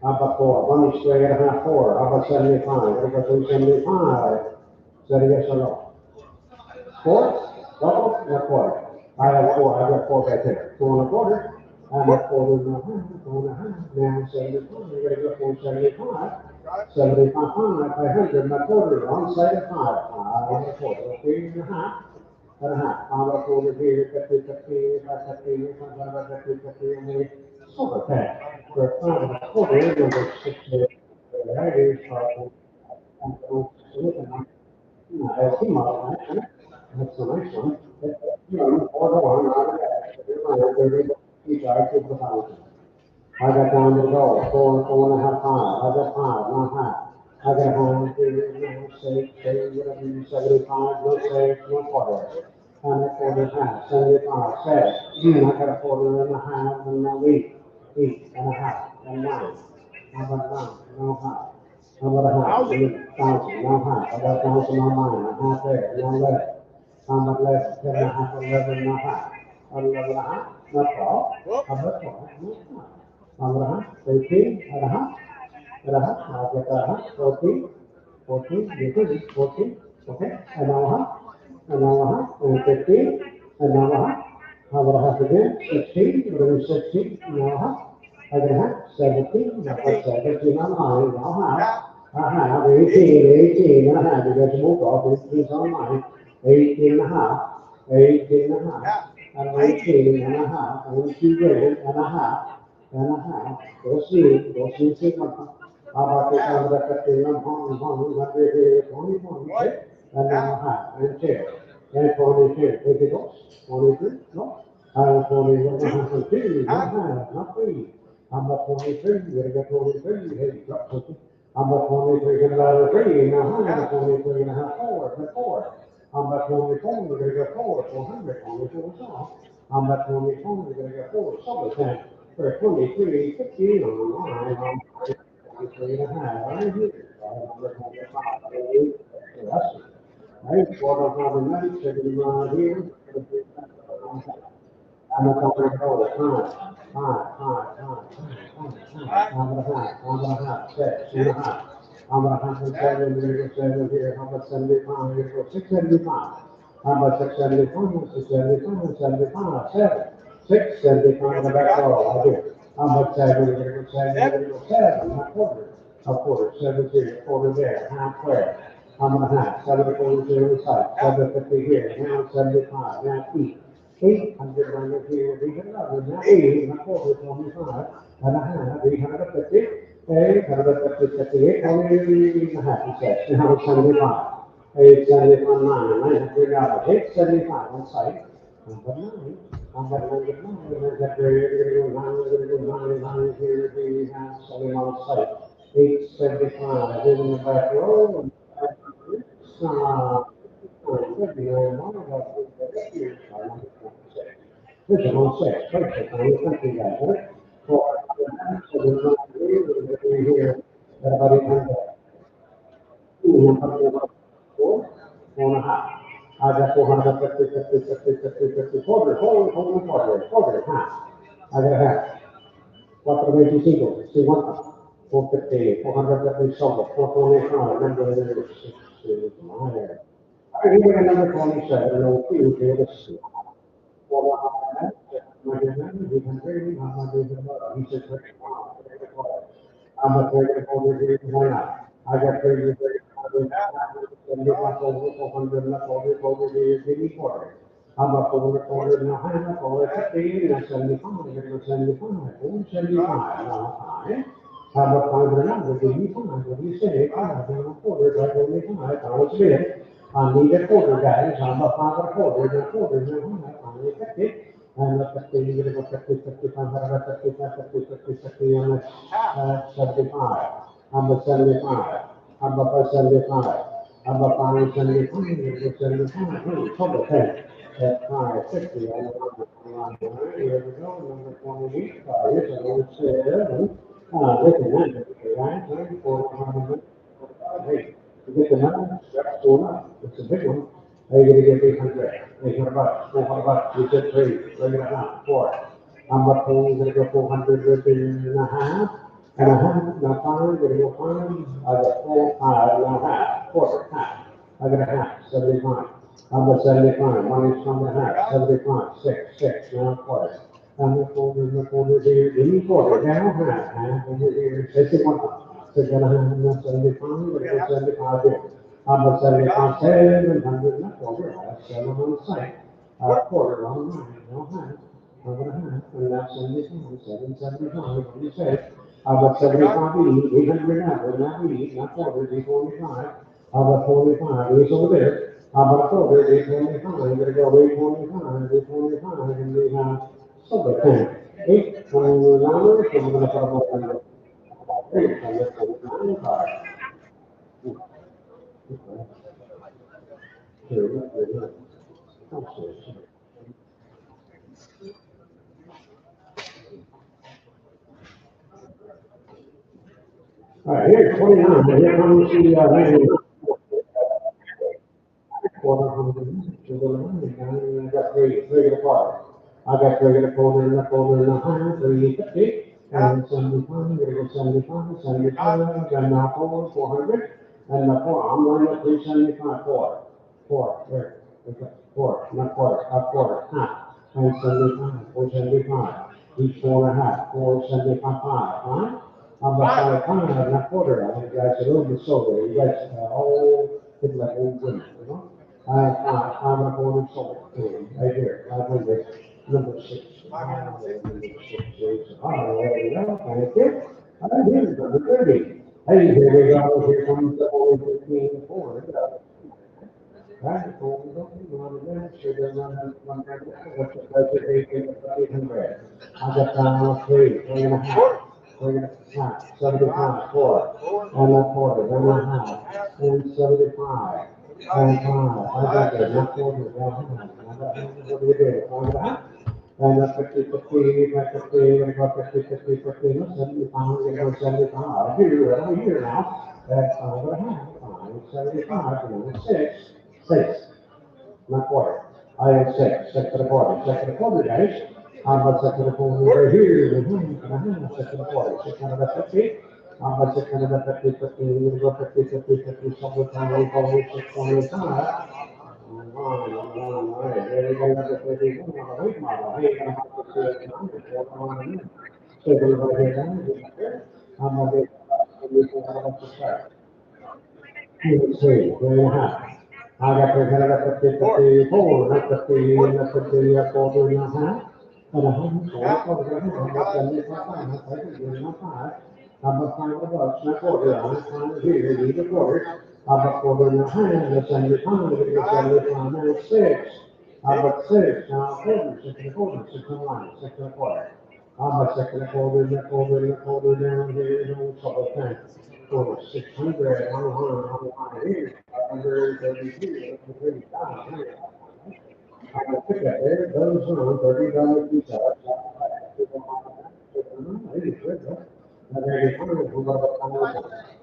How about 4? Let me straight at a half 4. How about 75? What about 375? Is that a yes or no? 4? Double? Not quarter. I have 4. I got 4 right there. 4 and a quarter. I'm at 4 and a half. 4 and a half. Now 75. We're gonna go 475. 75, 500, my quarter, on side of 5, 5 and a quarter, 3 and a half, and a half. I'm a quarter here, 50, 50, 50, 50, 50, and we solar tank. For 5 and a quarter, number 6, that is, I see my, that's a nice one. You know, 4 to 1, 30, each eye to the 1,000. I got down to the goal, 4.5, 5. I got 5, not half. I got a home, no save, whatever you 75, no save, no quarter. And a quarter half, 75, save. I got a quarter and a half, and now 8 and a half, and 9. How about 9? No half. How about a half? 1,000, no half. I got 1,000 on mine, a half there, no left. How about left? 10 and a half, 11 and a half. 11 and a half, not 12. How about 12? No half. Abraham, 13, Abraham, Abraham, now get Abraham, 14, 14, this is 14, okay, and now and 15, and now Abraham again, 16, we're going to 16, now Abraham, 17, now 17, now 18, and a half, you guys move off, 18 on mine, 18 and a half, 18 and a half, and 18 and a half, and 2 grand and a half, and a half, go see, how about this under the 15, 100, and then a half, and 10, and 22, take it off, 23, no, and 21, and 2, not half, not 3, how about 23, you gotta get 23, hey, drop something, how about 23, get another 3, now, how 23 and a half, 4, but 4, how about 24, we're gonna go 4, 400, 24, so. How about 24? We're gonna go forward, solid 10. For 23, 15 on the line, 23.5, right here. Right, quarter of the night, second round here. I'm not going to go to I'm gonna have six, 2.5. I'm gonna have seven, we're gonna go seven here, how about 75, we're gonna go 675. How about 675, 675, 75, 7, 675, the back row, right here. How about seven, we're gonna go seven, we're gonna go seven, a quarter, 7 here, quarter there, half square. I'm gonna have 7 quarters here on the side, 750 here, now 75, now eat. 800 minus here, 800, now 80, and a quarter, 25, and a half, 850, 850, 58, only and a half, he says, now it's 75. 875, 900 dollars, 875 on site. Number 9, number 9, there's that area, we're gonna go 9 here, we have 7 on site. 875 in the back row, and listen, on six, perfect, on the country guys, right? For, so we're going to here, about 800. Four, 4.5. I got 450, 50, 50, 50, 50, quarter, quarter, half. I got a half. 425, 50, 450, 450 silver, 425, number 6, I give it number 27, no, 2, here, this is. He said, I'm a 30, 40, why not? I got 30, 30, 400, give me 40. I'm a 400, and a half, 450, and 75, 75, 475, now, how about 500, give me 5, what do you say? 5, and a quarter, right, only 5, I was bid. I need a quarter, guys, I'm a 5 and a quarter, and a quarter, and a half, only 50. And the 50, you're gonna go 50, 55, 55, 50, 50, 50, and 75. I'm a 75. I'm a 75. I'm a 575, you're gonna go 75, total 10. That's 550, here we go, number 28, here's another 7. Listen, right, 400, hey, you get the number, that's 4, it's a big one. Are you gonna get 800? 800 bucks, 400 bucks, you said 3, we're gonna have 4. I'm about to, you're gonna go 400 and a half, and a half, now 5, you're gonna go 5, I got 4, 5, and a half, quarter, half. I got a half, 75. I'm about 75, minus from the half, 75, 6, now quarter. I'm the quarter here, give me quarter, now half over here, 61. So you're gonna have 75, you're gonna go 75 here. I'm about 75, 700, not quarter, 7 on the site. Quarter, on the line, no half. I'm gonna have, and that's 75, 775, what do you say? I'm about 75, 800 now, we're not 80, not quarter, 825. I'm about 45, it's over there. I'm about quarter, 825, I'm gonna go 825, 825, and we have silver 10. 829, so we're gonna put them up on the. All right, here's 29, here comes the, quarter hundred, I got three to quarter. I got three to quarter and a quarter and a half, 350, and 75, we're gonna go 75, 75, then now 400, and the 4, I'm going to 375, 4, there, okay, 4, not quarter, a quarter, half, and 75, 475, each 4.5, 475, 5. I'm about 5, not quarter, you guys are a little bit sober, you guys, all, look like old women, you know? I'm a born soul, right here, 500, number 6. Number 6, there we go, thank you. Here's number 30. Hey, here we go, here comes the only 15 forward. Right, so we don't need one of them, so there's one right there, what's the budget, 800. I got 3.5. 75, 4, and a quarter, then a half, and 75, and 5. I got that, not quarter, what do you do? 1.5? And that's 50, 50, 50, we're gonna go 50, 50, 50, no, 75, we're gonna go 75. Here, over here now, that's 5.5, 5, 75, 6, not quarter. I have 6 and a quarter, 6 and a quarter, guys. How about 6 and a quarter right here, and a half, 6 and a quarter, 650. How about 650, 50, we're gonna go 50, 50, 50, something, 625. All right, there we go, number 31, on the weight model. Hey, you're gonna have to see it now, it's 4 on the minute. So everybody here down, here. I'm gonna be, to start. Let's see, 3.5. I got 350, 54, not 50, not 50, 4, 3.5. And a hundred, 4, 75, not 50, not 5. I'm a $5, not quarter, I'm trying to hear, need a quarter. I'm a quarter and a half, that's 75, we get 75, now 6. I'm a 6, now a quarter, 6 and a quarter, 6 and a line, 6 and a quarter. I'm a 6 and a quarter, and a quarter, and a quarter, down here, you know, couple of times. For 600, on here, 532, 35, here. I can pick that there, those on $30 piece of.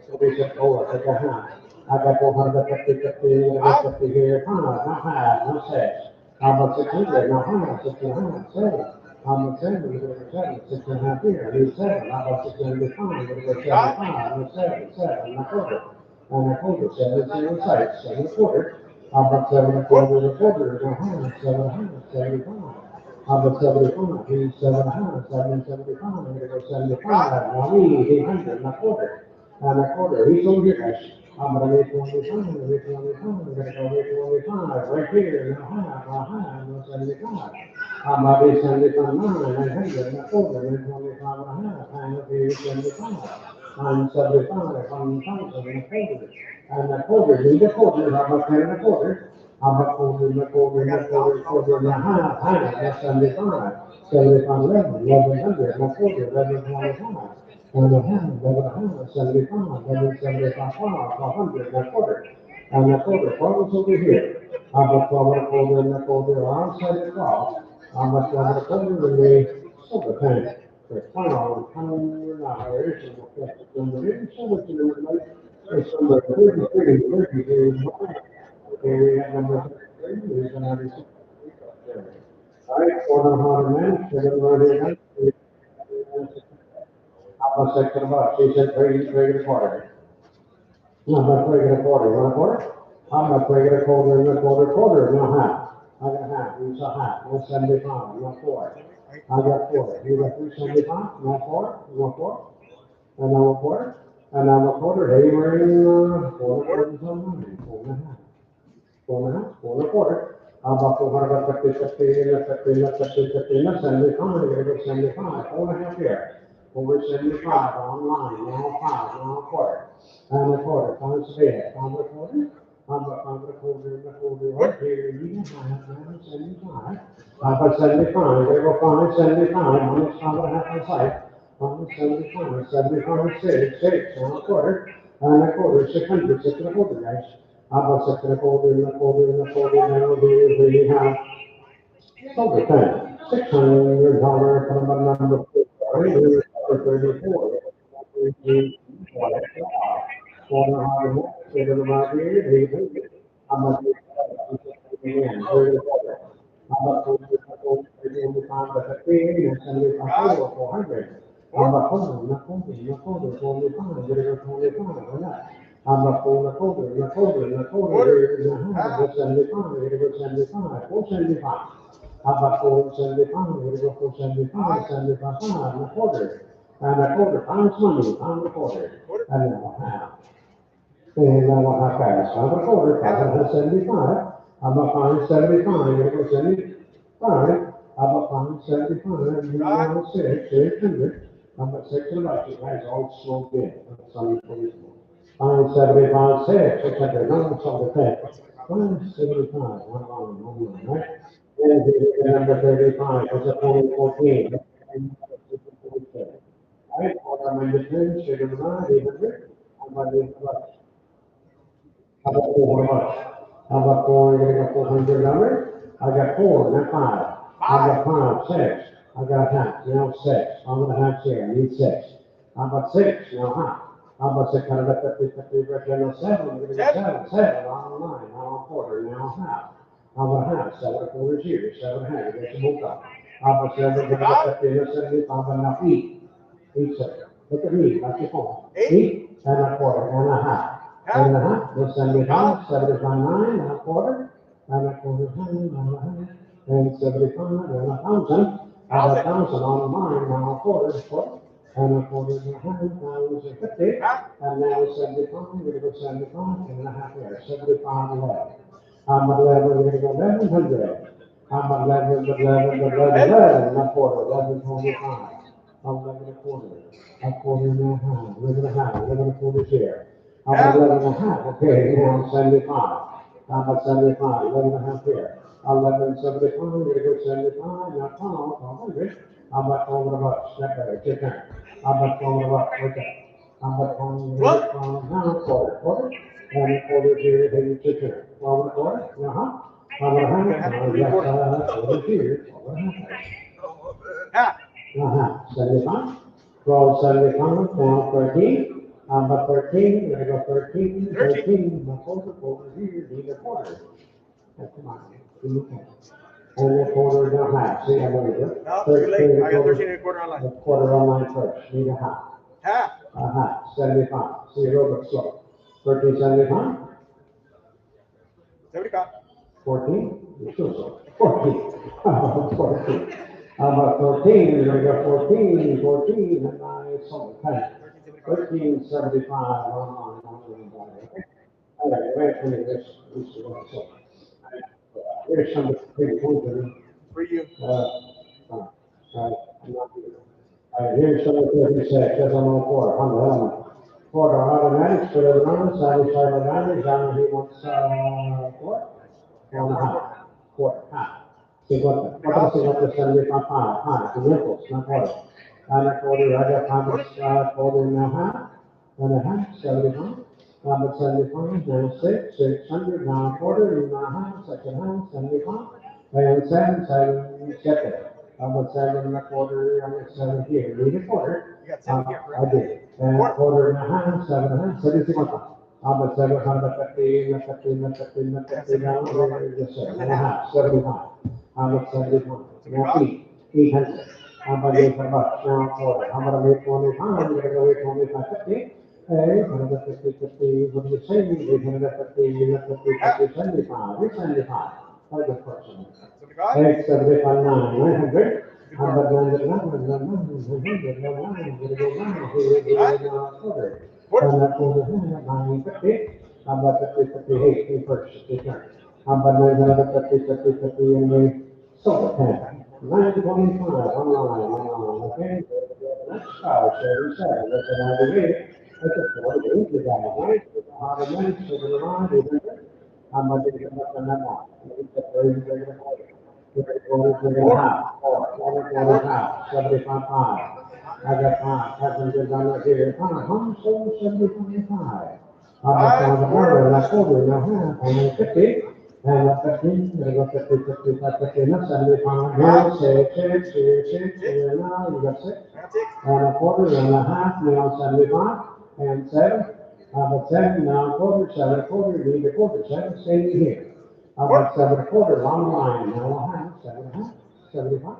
So they said, oh, I think I have. I got 450, 50, 50 here, not high, not 6. How about 600, not high, 6.5, 7. How about 7, we're going to go 7, 6.5 here, I need 7. How about 675, we're going to go 75, no 7, and a quarter. And a quarter, 7, 7, 6, 7 and a quarter. How about 7 and a quarter, and a quarter, and a half, 7 and a half, 75. How about 75, he's 7 and a half, 7 and 75, I'm going to go 75. Now we, 800, and a quarter. And a quarter, he's over here, guys. I'm gonna make 25, I'm gonna go make 25, right here, and a half, no 75. I'm gonna be 75, 900, and a quarter, and 25 and a half, and it'll be 75. I'm 75, 1,000, and a quarter. And a quarter, need a quarter, I'm a 10 and a quarter. I'm a quarter, and a quarter, and a quarter, quarter, and a half, that's 75. 75, 1100, and a quarter, 1125. And a half, 75, 75, 100, and a quarter. And a quarter, quarter's over here. I'm a 12 and a quarter, and a quarter, outside the 12. I'm a 12 and a quarter, and the silver tank. The final, $100, and we'll get it. And there is so much in it, it's number 33, 33, okay, we have number 33, there's another 6. All right, quarter of a minute, we're going to run it. How about 6 and a buck? She said 3 and a quarter. No, I'm not 3 and a quarter. You want a quarter? I'm not 3 and a quarter, and a quarter, quarter, no half. I got half, it's a half, no 75, no 4. I got 4. You got 375, no 4, no 4. And now a quarter, and now a quarter, hey, we're in, 4 quarters on 9, 4 and a half. 4 and a half, 4 and a quarter. How about 450, 50, and a 50, and a 50, 50, and a 75, we're gonna go 75, 4 and a half here. Over 75 online, now 5, now a quarter. And a quarter, times a bit, pound a quarter. How about pound a quarter, and a quarter, right here, you can have 75. How about 75, there go 5, 75, minus 5.5 on site. 75, 75, 6, and a quarter. And a quarter, 600, 6 and a quarter, guys. How about 6 and a quarter, and a quarter, and a quarter, now we have over 10, $600 from the number 4. 34. 400, to the right here, how much again, 34. How about 45 to 15, and 75, 400. How about 4, not 40, not 40, 45, get it 25, or not? How about 4 and a quarter, and a quarter, and a quarter, and a half, that's 75, get it 75, 475. How about 475, get it 475, 75, and a quarter. And a quarter, pounds money, pound a quarter, and now a half. And now a half fast, pound a quarter, 575. I'm a pound 75, you're gonna go 75. I'm a pound 75, and now 600. I'm a 6 and a 6, guys, all smoked in. Some policemen. Pound 75, 600, no, it's all the thing. Pound 75, one, right? And the number 35, it's a 14. Right, what am I doing? Sugar banana, 800. How about this much? How about 400 bucks? How about 4, you're gonna go $400? I got 4, not 5. I've got 5, 6. I've got a half, now 6. I'm gonna have here, I need 6. How about 6? Now half. How about 650, 50, right there, now 7. We're gonna get 7, 7, on 9, now a quarter, now half. How about half? 7 quarters here, 7 half, get your book up. How about 7, 50, 70, how about now eat? Eat 7. Look at me, that's your phone. Eat, and a quarter, and a half. And a half, that's 75, 75, 9, and a quarter, and a quarter, and a half. And 75, and 1,000, and 1,000 on mine, now a quarter, and a quarter, and a half, now it's 50, and now it's 75, we're gonna go 75, and a half there, 75, 11. How about 11, we're gonna go 1100. How about 11, 11, a quarter, 1125. 11 a quarter, a quarter and a half, 11 and a half, 11 a quarter here. How about 11 and a half? Okay, now 75. How about 75? 11 and a half here. 11.75, we're gonna go 75, now 1200. How about 12 and a bucks? Step better, get there. How about 12 and a bucks? Okay. How about 12 now a quarter, and a quarter here, then you take care. 12 and a quarter, How about a half? Yes, quarter here, 12 and a half. 75, 12.75, now 13, about 13, we're gonna go 13, 13, the quarter here, need a quarter. Come on, give me a quarter. And the quarter is a half, see, I'm gonna do it. No, too late, I got 13 and a quarter The online. quarter online first, need a half. Half. A half, 75, see, a little bit slow. 13.75, 75. 14, you're still slow. 14, 14. How about 14? We're gonna go 14, 14, and I saw 10. 13.75 online. All right, wait a minute, this is what I saw. Here's some big points that For you. I'm not here. Here's some of the things he said, says I'm on quarter, on the element. Quarter automatics, for the runners, 75 advantage, and he wants, what? 1.5, quarter, half. 50, ¿cuánto se llama 75? Half, 500, not quarter. And a quarter, I got quarter and a half, 75. But 75, now 6, 600, now a quarter, now a half, second half, 75. And 7, 7, second. But 7 and a quarter, I got 7 here, need a quarter. You got 7 here, I did. And a quarter and a half, 7 and a half, 75. But 750, 50, now, yes, sir, and a half, 75. But 75, now 800. But there's a buck, now a quarter. I'm gonna make 25, I'm gonna go 25, 50. 850, 50, what do you say? 850, 50, 75, you're 75. What a good person. 875, 900. But 900, 900, and that was 950. About 50, 58, he purchased his turn. But 950, 50, 50, and we sold it. 925, online, okay? That's how it's 37, that's an 98. That's a 48, the guy, right? The minutes, so the line, how much is it up on that line? It's a very, very good. We're half, 75, 5. I got 5, 500 dollars here, 175. I'm the order, and I told her, now half, and 50, and 15, and I go 50, 55, 50, and 75, now 6, and now you got 6, and a quarter, and a half, now 75, and 7, but 7, now a quarter, 7 a quarter, need a quarter, 7, stay here. About 7 a quarter, long line, now a half, 7 and a half, 75.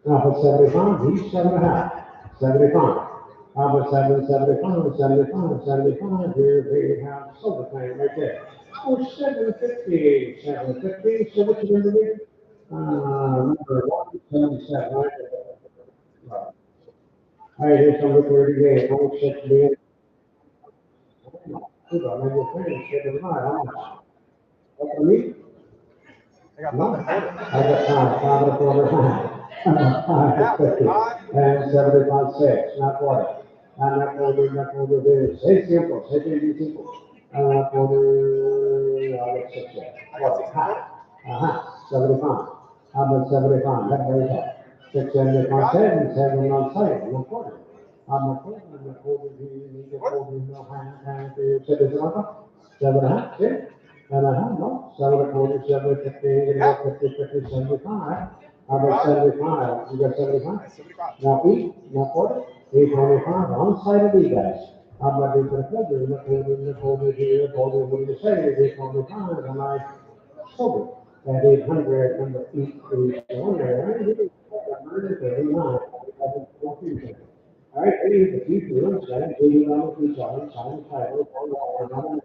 Now for 75, he's 7 and a half, 75. About 7, 75, 75, 75, here we have silver thing right there. Oh, 750, 750, so what's the number here? Number 177, right? All right, here's number 38, 160 million. Hold on, maybe we're finished, 75, what for me? I got 5 and a quarter. I got 5 and a quarter, 550, and 75, 6, not quarter. And that quarter is, say simple, say simple. And that quarter, I got 6 there. Quarter, half, 75. How about 75, that very top. 6, 75, 7 on site, no quarter. I'm a quarter, and the quarter, you need a quarter, no half, 7 and a half, 6. And I have no, 7 1/4, 7 15, you got 50, 50, 75. How about 75? You got 75? 75. Now eat, now quarter, 825 on side of these guys. How about these for the pleasure? The quarter here, quarter, what do you say? 825, and I sold it at 800, and the eat is on there. Right? 139. All right, here's the future looks like, $80 each other, sign title, $1,000.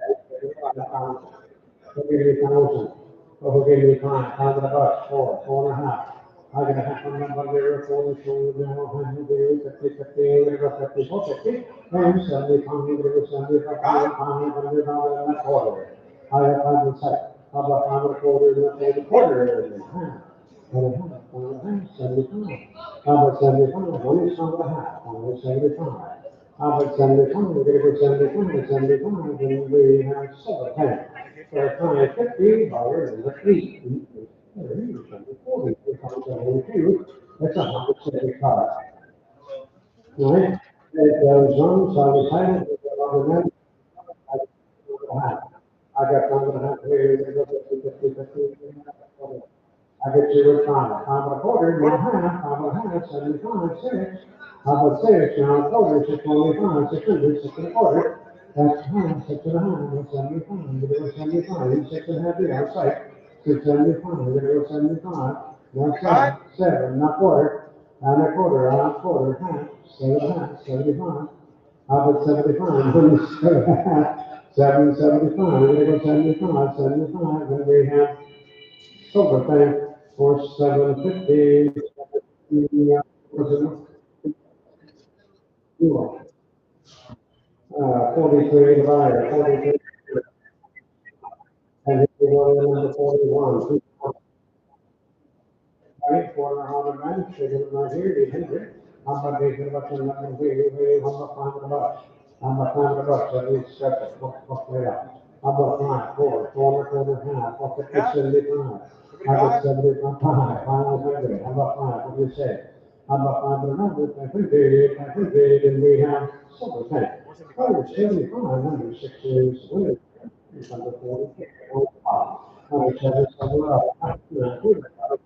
Oh, give me time, $100, 4.5. I got a half a number there, 4, now, 100, 50, 50, 50, 50, and 75, 75, $500, and a quarter. I have 100, how about 1/4, quarter, and a half. And a half, 75. How about 75? One is not a half, one is 75. How about 75? We're gonna go 75, 75, and we have 7. So it's only $50 and the fee. That's 175. Right? It goes on, so I was having, I got one and a half here, 50, 50. I get you a time, 5 1/4, now half, 5 1/2, 75, 6. How about 6, now a quarter, 625, 600, 6 1/4. That's half, 6 1/2, that's 75, you're gonna go 75, you 6 1/2 here, outside. 675, you're gonna go 75, now 7, not quarter, and a quarter, half, 7 1/2, 75. How about 75, 775, we're gonna go 75, 75, then we have silver thing for 750. Zero. 43 divided, 43. And here we go to number 41. Right, 400 figure right here, 800. How about they give us another here, how about $500? How about $500? That means that's what's right out. How about 5, 4, 4.5, 450, 75. How about 75, 500? How about 5? What do you say? How about 500? 500, and we have silver tank. Oh, 75, number 6 is, it's under 40. Oh, 7, 7, up. I got 4.5,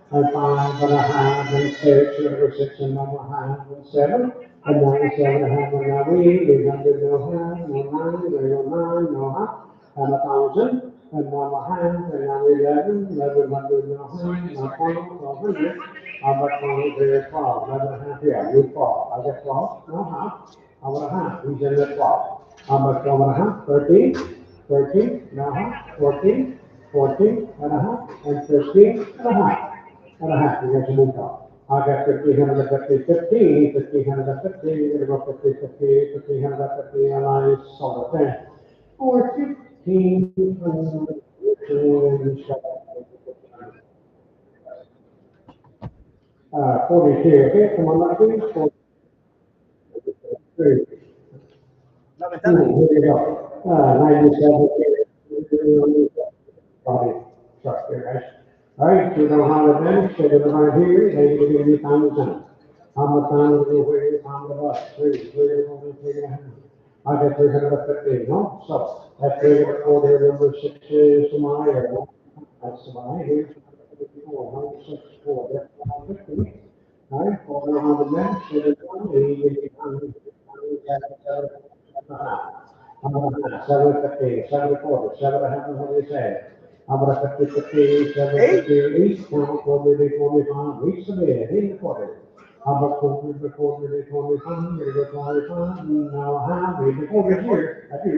and 5.5, and 6, number 6, and number half, and 7, and 9, 7.5, and now we got to no half, no 9, no 9, no half, and 1,000, and 1.5, and now 11, 1,100, no half, no 12, 1,200. How much money there, 12, 11.5, yeah, you 12, I got 12, no half, how about a half, he's in the 12. How much 12.5, 13, 13, and a half, 14, 14 and a half, and 15 and a half, and a half, you got your move on. I got 1,550, 15, 1,550, you're gonna go 50, 50, 1,550, and I sold it there. Or 15, 42, okay, come on, let's do 43. Here you go. 97. Body truck there, guys. All right, so we don't have a bench, so they're right here, they will give you time to time. How much time will you wait, time to bus, 3.5. I got 350, no? So that's 3.25, number 6 is tomorrow. That's tomorrow, here's 164, that's 150. All right, so we don't have a bench, so they're going to seven fifty, 7 1/4, 7.5, what do you say? How about a 50, 50, 750, each count, 40, 45, each of it, 8 1/4. How about 40, 40, 25, you go 25, now half, 8 1/4 here, I do.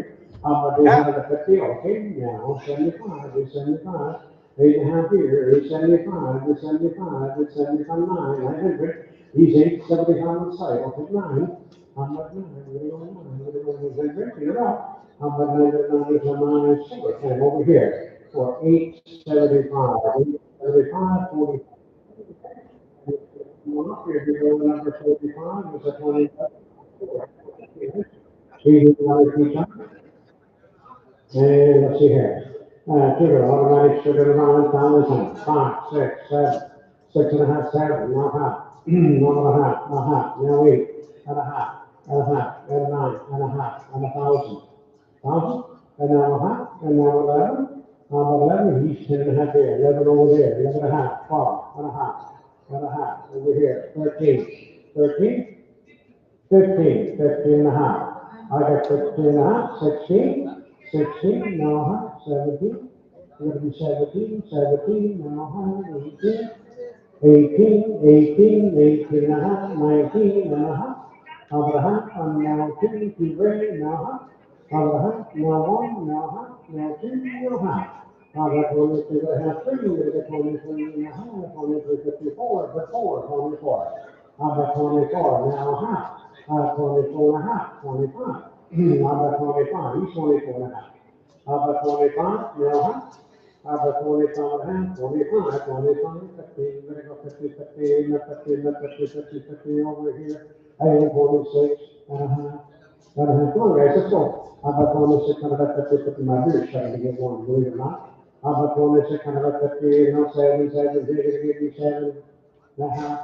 How about 250, okay, now 75, 875, 8.5 here, 875, 875, 875, 900, he's 875 on site, okay, 9. How much money? Figure it out. How much money is on my over here for 875, 875, 40. If you go to number 45, it's a 20. And let's see here. Sugar, automatic sugar around 1,000, 5, 6, 7, 6.5, 7, now half. 1.5, now 8.5, and a half, and 9.5, and 1,000. 1,000, and now a half, and now 11. Now 11, he's 10.5 here, 11 over there, 11.5, 12.5, over here, 13, 13, 15, 15.5. I got 15.5, 16, 16, now a half, 17. It's gonna be 17, 17, now a half, 18. 18, 18, 18.5, 19.5. Abraham, and now 2, 2 ready, now half. Abraham, now 1, now half, now 2, now half. Now that 23 and a half, 3, you get 23 and a half, 23, 54, but 4, 24. About 24, now half. 24 and a half, 25. About 25, he's 24 and a half. About 25, now half. About 25 and a half, 25, 25, 50, we're gonna go 50, 50, 50, 50, 50 over here. And 46 and a half. And a half. Come on, guys, let's go. About 26 and about 50, 50, my beard's starting to get warm, believe it or not. About 26 and about 50, no, 7, 7, they're gonna give me 7 and a half.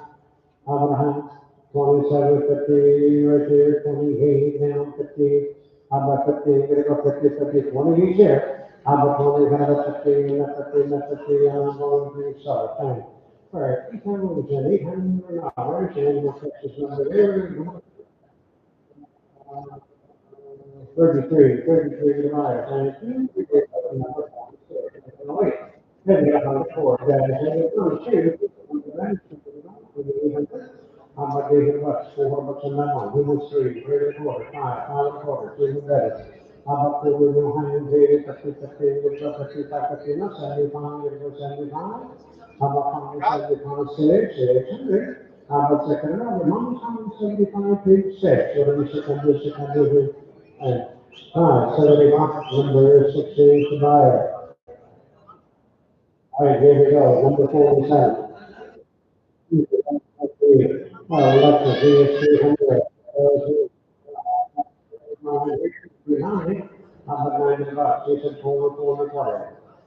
About a half. 27, 50, right here, 28, now 50. About 50, we're gonna go 50, 50, 20 each here. About 20, kind of 50, not 50, not 50, and I'm going to sorry, thank you. All right, 800, 800 dollars, and we'll fix this number there. 33 divided, thank you. Then you got on the four, guys, and it's on two. How much is it bucks, $4 a month, who was 3, 3.25, 5.25, 3 better. How about the window hanging there, 50, 50, it's up 55, 50, not 75, it goes 75. How about 75, 600. How about second round, mom's on 75, 6, what do we second, and 75, number 16 to buyer. All right, here we go, number 47. Alexa, here's 300. Behind, how about 90 bucks? He said 425.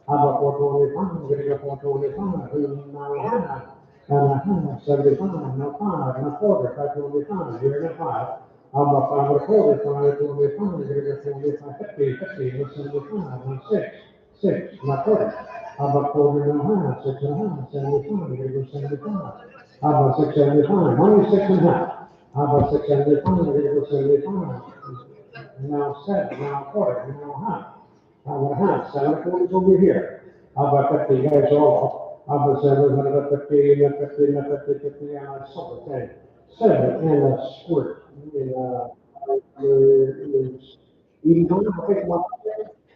How about 425? I'm gonna go 425. Who's now a half? And a half, 75, no 5, and a quarter, 525, here and a 5. How about 5 and a quarter, 525, I'm gonna go 45, 50, 50, no 75, no 6, 6, and a quarter. How about quarter and a half, 6 and a half, 75, I'm gonna go 75. How about 675? Only 6 and a half. How about 675? We're gonna go 75. Now 7, now quarter, now half. How about half? 7 quarters over here. How about 50? You guys all. How about 750, and 50, and 50, 50, and I saw it. 7 and a squirt. And, is 85, I think,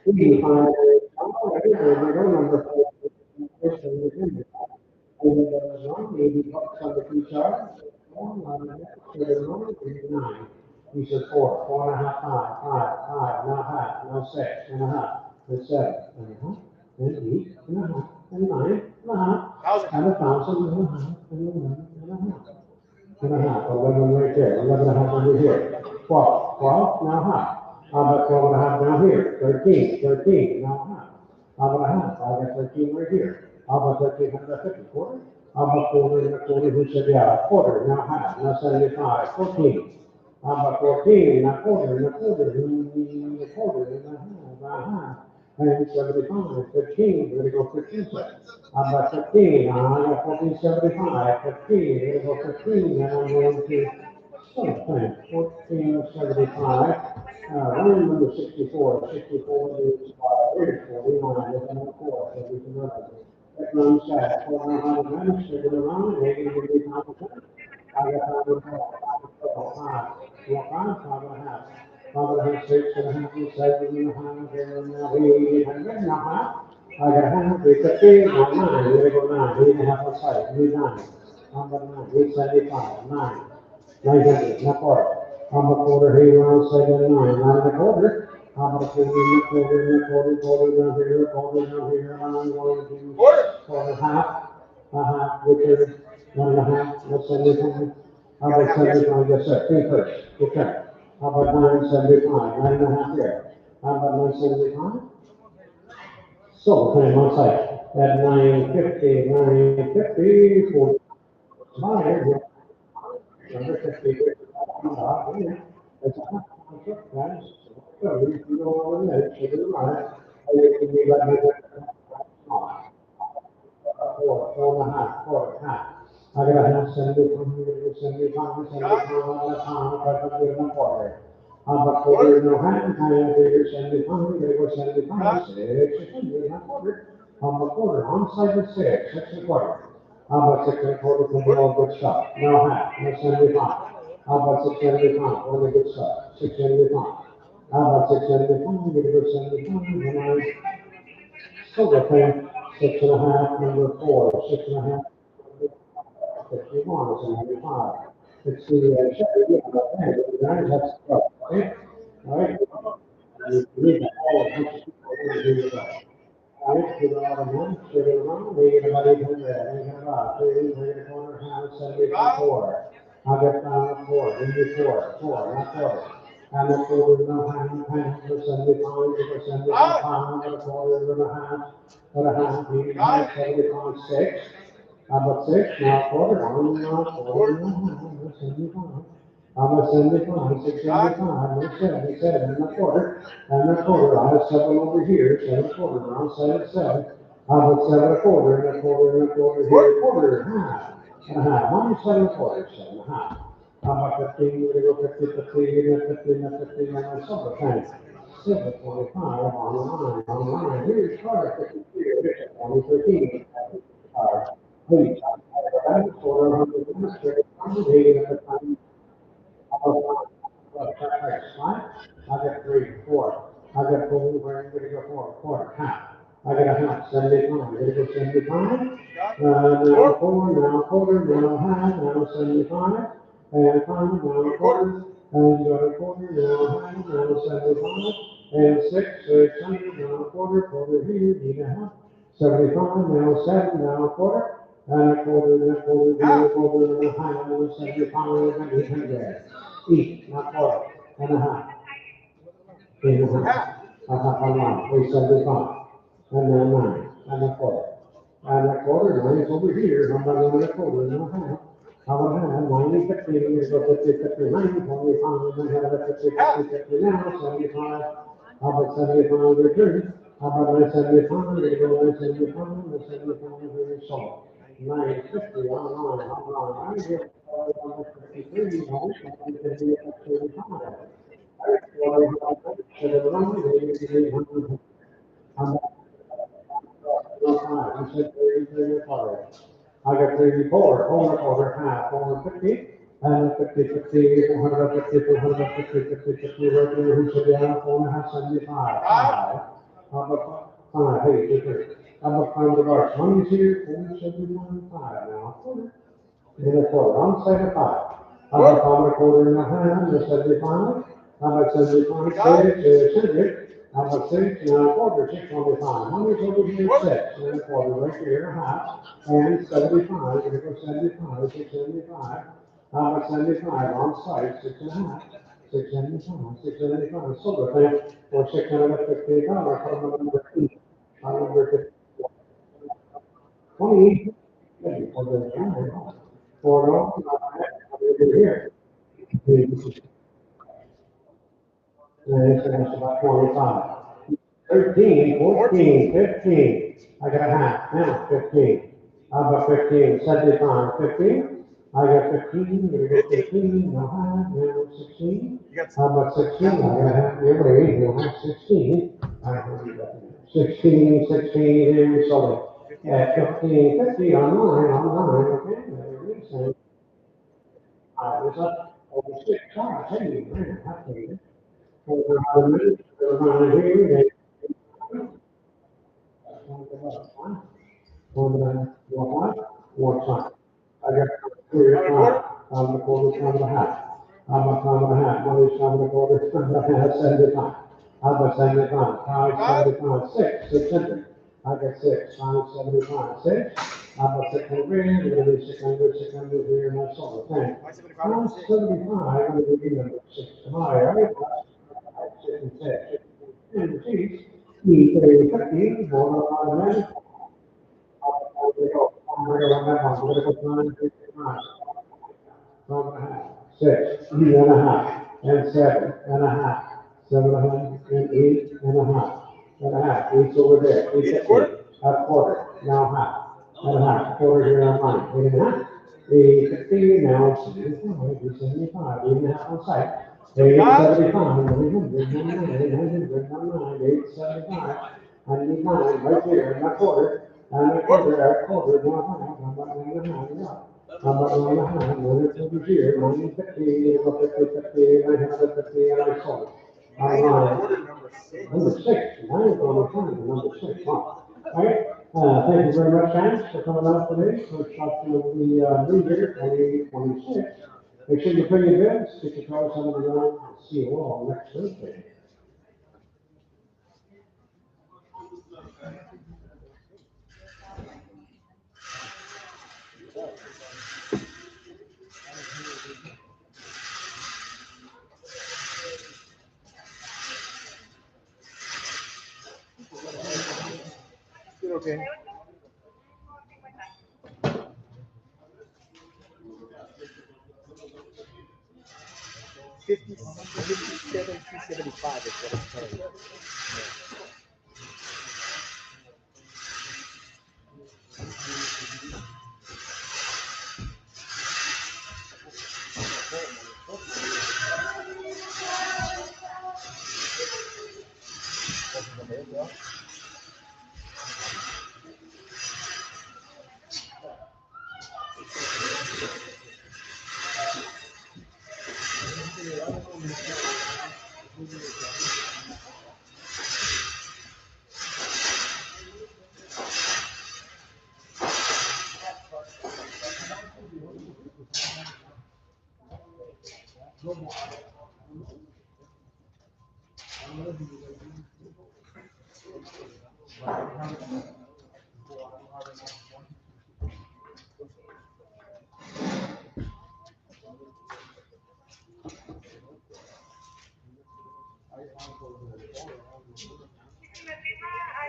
85. Oh, there we go, number 4. And, 80 bucks on the key card. 9. He said 4, 4.5, 5, now half, now 6 and a half, and 7 and a half, and 8 and a half, and 9 and a half, and 1,000 and a half, and 11 and a half. And a half, 11 right there, 11 and a half over here, 12, 12, now half. How about 12 and a half down here, 13, 13, now half. How about a half? I got 13 right here. How about 13, how about 50, quarter? How about quarter and a quarter, who said, yeah, quarter, now half, now 75, 14. How about 14, and a quarter, and a quarter, and a quarter, and a half, and 75, 15, we're gonna go 15 seconds. How about 15, I got 1475, 15, we're gonna go 15, and I'm going to, something, 1475. Line number 64, 64 is, here's 49, there's another 4, so we can run it. That runs that, 400 minutes, they're gonna run, and they're gonna give me 5%. I got 5, 5.5, 5.5, 6 and a half, 7 and a half, and now 8 and a half. I got half, 850, 9, there we go 9, 8 and a half on site, 9. How about 9, 875, 9, 900, not quarter. How about quarter here, around 7, 9, 9 and a quarter. How about a quarter, down here, quarter down here, I'm going to quarter, half, with 1.5, that's 75. How about 75, yes sir, 3 first, good job. How about 975, 9.5 here. How about 975? So, put him on site at 950, 950, 40. Buyer, Number 50, it's a half contract, guys. So if you go over the edge, to the right, you can be like, four and a half, four and a half. I got a half, 75, 75, but quarter, no half, I figure 75, they go 75, 6, not quarter. Quarter, onside is 6 and a quarter. How about 6 and a quarter can be all good stuff? No half, no 75. How about 675? Only good stuff. 675. How about 675? Get a good 75. And I silver thing, 6.5, number 4, 6.5, 51, 75. It's the Chevy, right? That's the stuff, okay? All right? You read that all of these people. All right, to the other one, to the one, we get about 800, 800, 4, house, 74. I get 4, give me 4, not 4. And the quarter and a half, for 75, for 75, and a quarter and a half, and a half, 75, 6. About 6, now quarter, on, now quarter and a half, 75. About 75, 675, no 77, and a quarter, I have 7 over here, 7 quarter, around 7. About 7 a quarter, and a quarter, here, quarter, half, and a half, minus 7 quarters, 7 and a half. How about 15, we're gonna go 50, 15, and silver thing. 725 on the line, here's car, 53, 2013. Please, quarter, 100, at the time. I got 3, 4. I got 4, we're gonna go 4, quarter, half. I got a half, 75, I'm gonna go 75. Now 4, now quarter, now half, now 75. And 5, now quarter, and a quarter, now half, now 75. And 6, 600, now quarter here, need a half. 75, now 7, now quarter. And a quarter, now quarter, and a half, now 75, and 800. Each, not quarter, and a half. And a half. A half on one, 875. And then 9, and a quarter. And a quarter, 9 is over here, I'm not going to quarter, and a half. How about that? 90, 50, you go 50, 50, 90, 25, and then have a 50, 50, now, 75. How about 75 return? How about 75, you go 75, and 75, and so 950 online. I get 53, no, 55. I got 34, over half, over 50, and 50, 50, 450, 250, 50, 50, right there, who should be down, 4.5, 75. 5. How about 5, hey, 2, how about 5 bucks? Money's here, 471, 5 now. In a quarter, I'm saying 5. How about 5 quarter and a half, and 75? How about 75, 6, how about 6, now quarter, 625. Money's over here, 6, and a quarter, right here, and a half, and 75, we're gonna go 75, 675. How about 75, on site, 6.5, 675, 675, silver thing, or $650, from number 8, number 50. 20, for the time, for here. And it's about 25. 13, 14, 15. I got a half, now 15. How about 15? 75, 15. I got 15, we got 15, no half, now 16. How about 16? I got a half, you're right, now 16. 16, 16, and we sold it. At 15, 50 online, okay? So, I was up over 6 cars, hey, man, I tell you. One time. I got 3 on the quarter, time and a half. I'm a time and a half, one is time and a quarter, time and a half, 75. How about 75? 5, 75, 6, 600. I got 6, 5, 75, 6. How about 600? We're gonna do 600, 600 here, and that sort of thing. 575, I'm gonna give you number 6 higher, right? 6, and the cheese, you pay 50, more than a minute. 5.5, 6.5, and 7.5, 7.5, and 8.5, each over there, each a quarter, now half, and a half, quarter here on mine, 8.5. 8.50, now 75, 8.75, 8.5 on site. 8.75, 8.75, I need mine right there, my quarter, and a quarter, now half, I'm about 1.5, I'm about 1.5, 150 here, 950, 50, 950, and I sold. Number 6, mine is on the time, number 6, wow. All right, thank you very much, thanks for coming out today, first shot of the new year, 2026. Make sure you pay your bills, get your cars on the ground, and see you all next Thursday. Okay. 57, 275 is what it's telling me.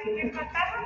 ¿Alguien faltaba?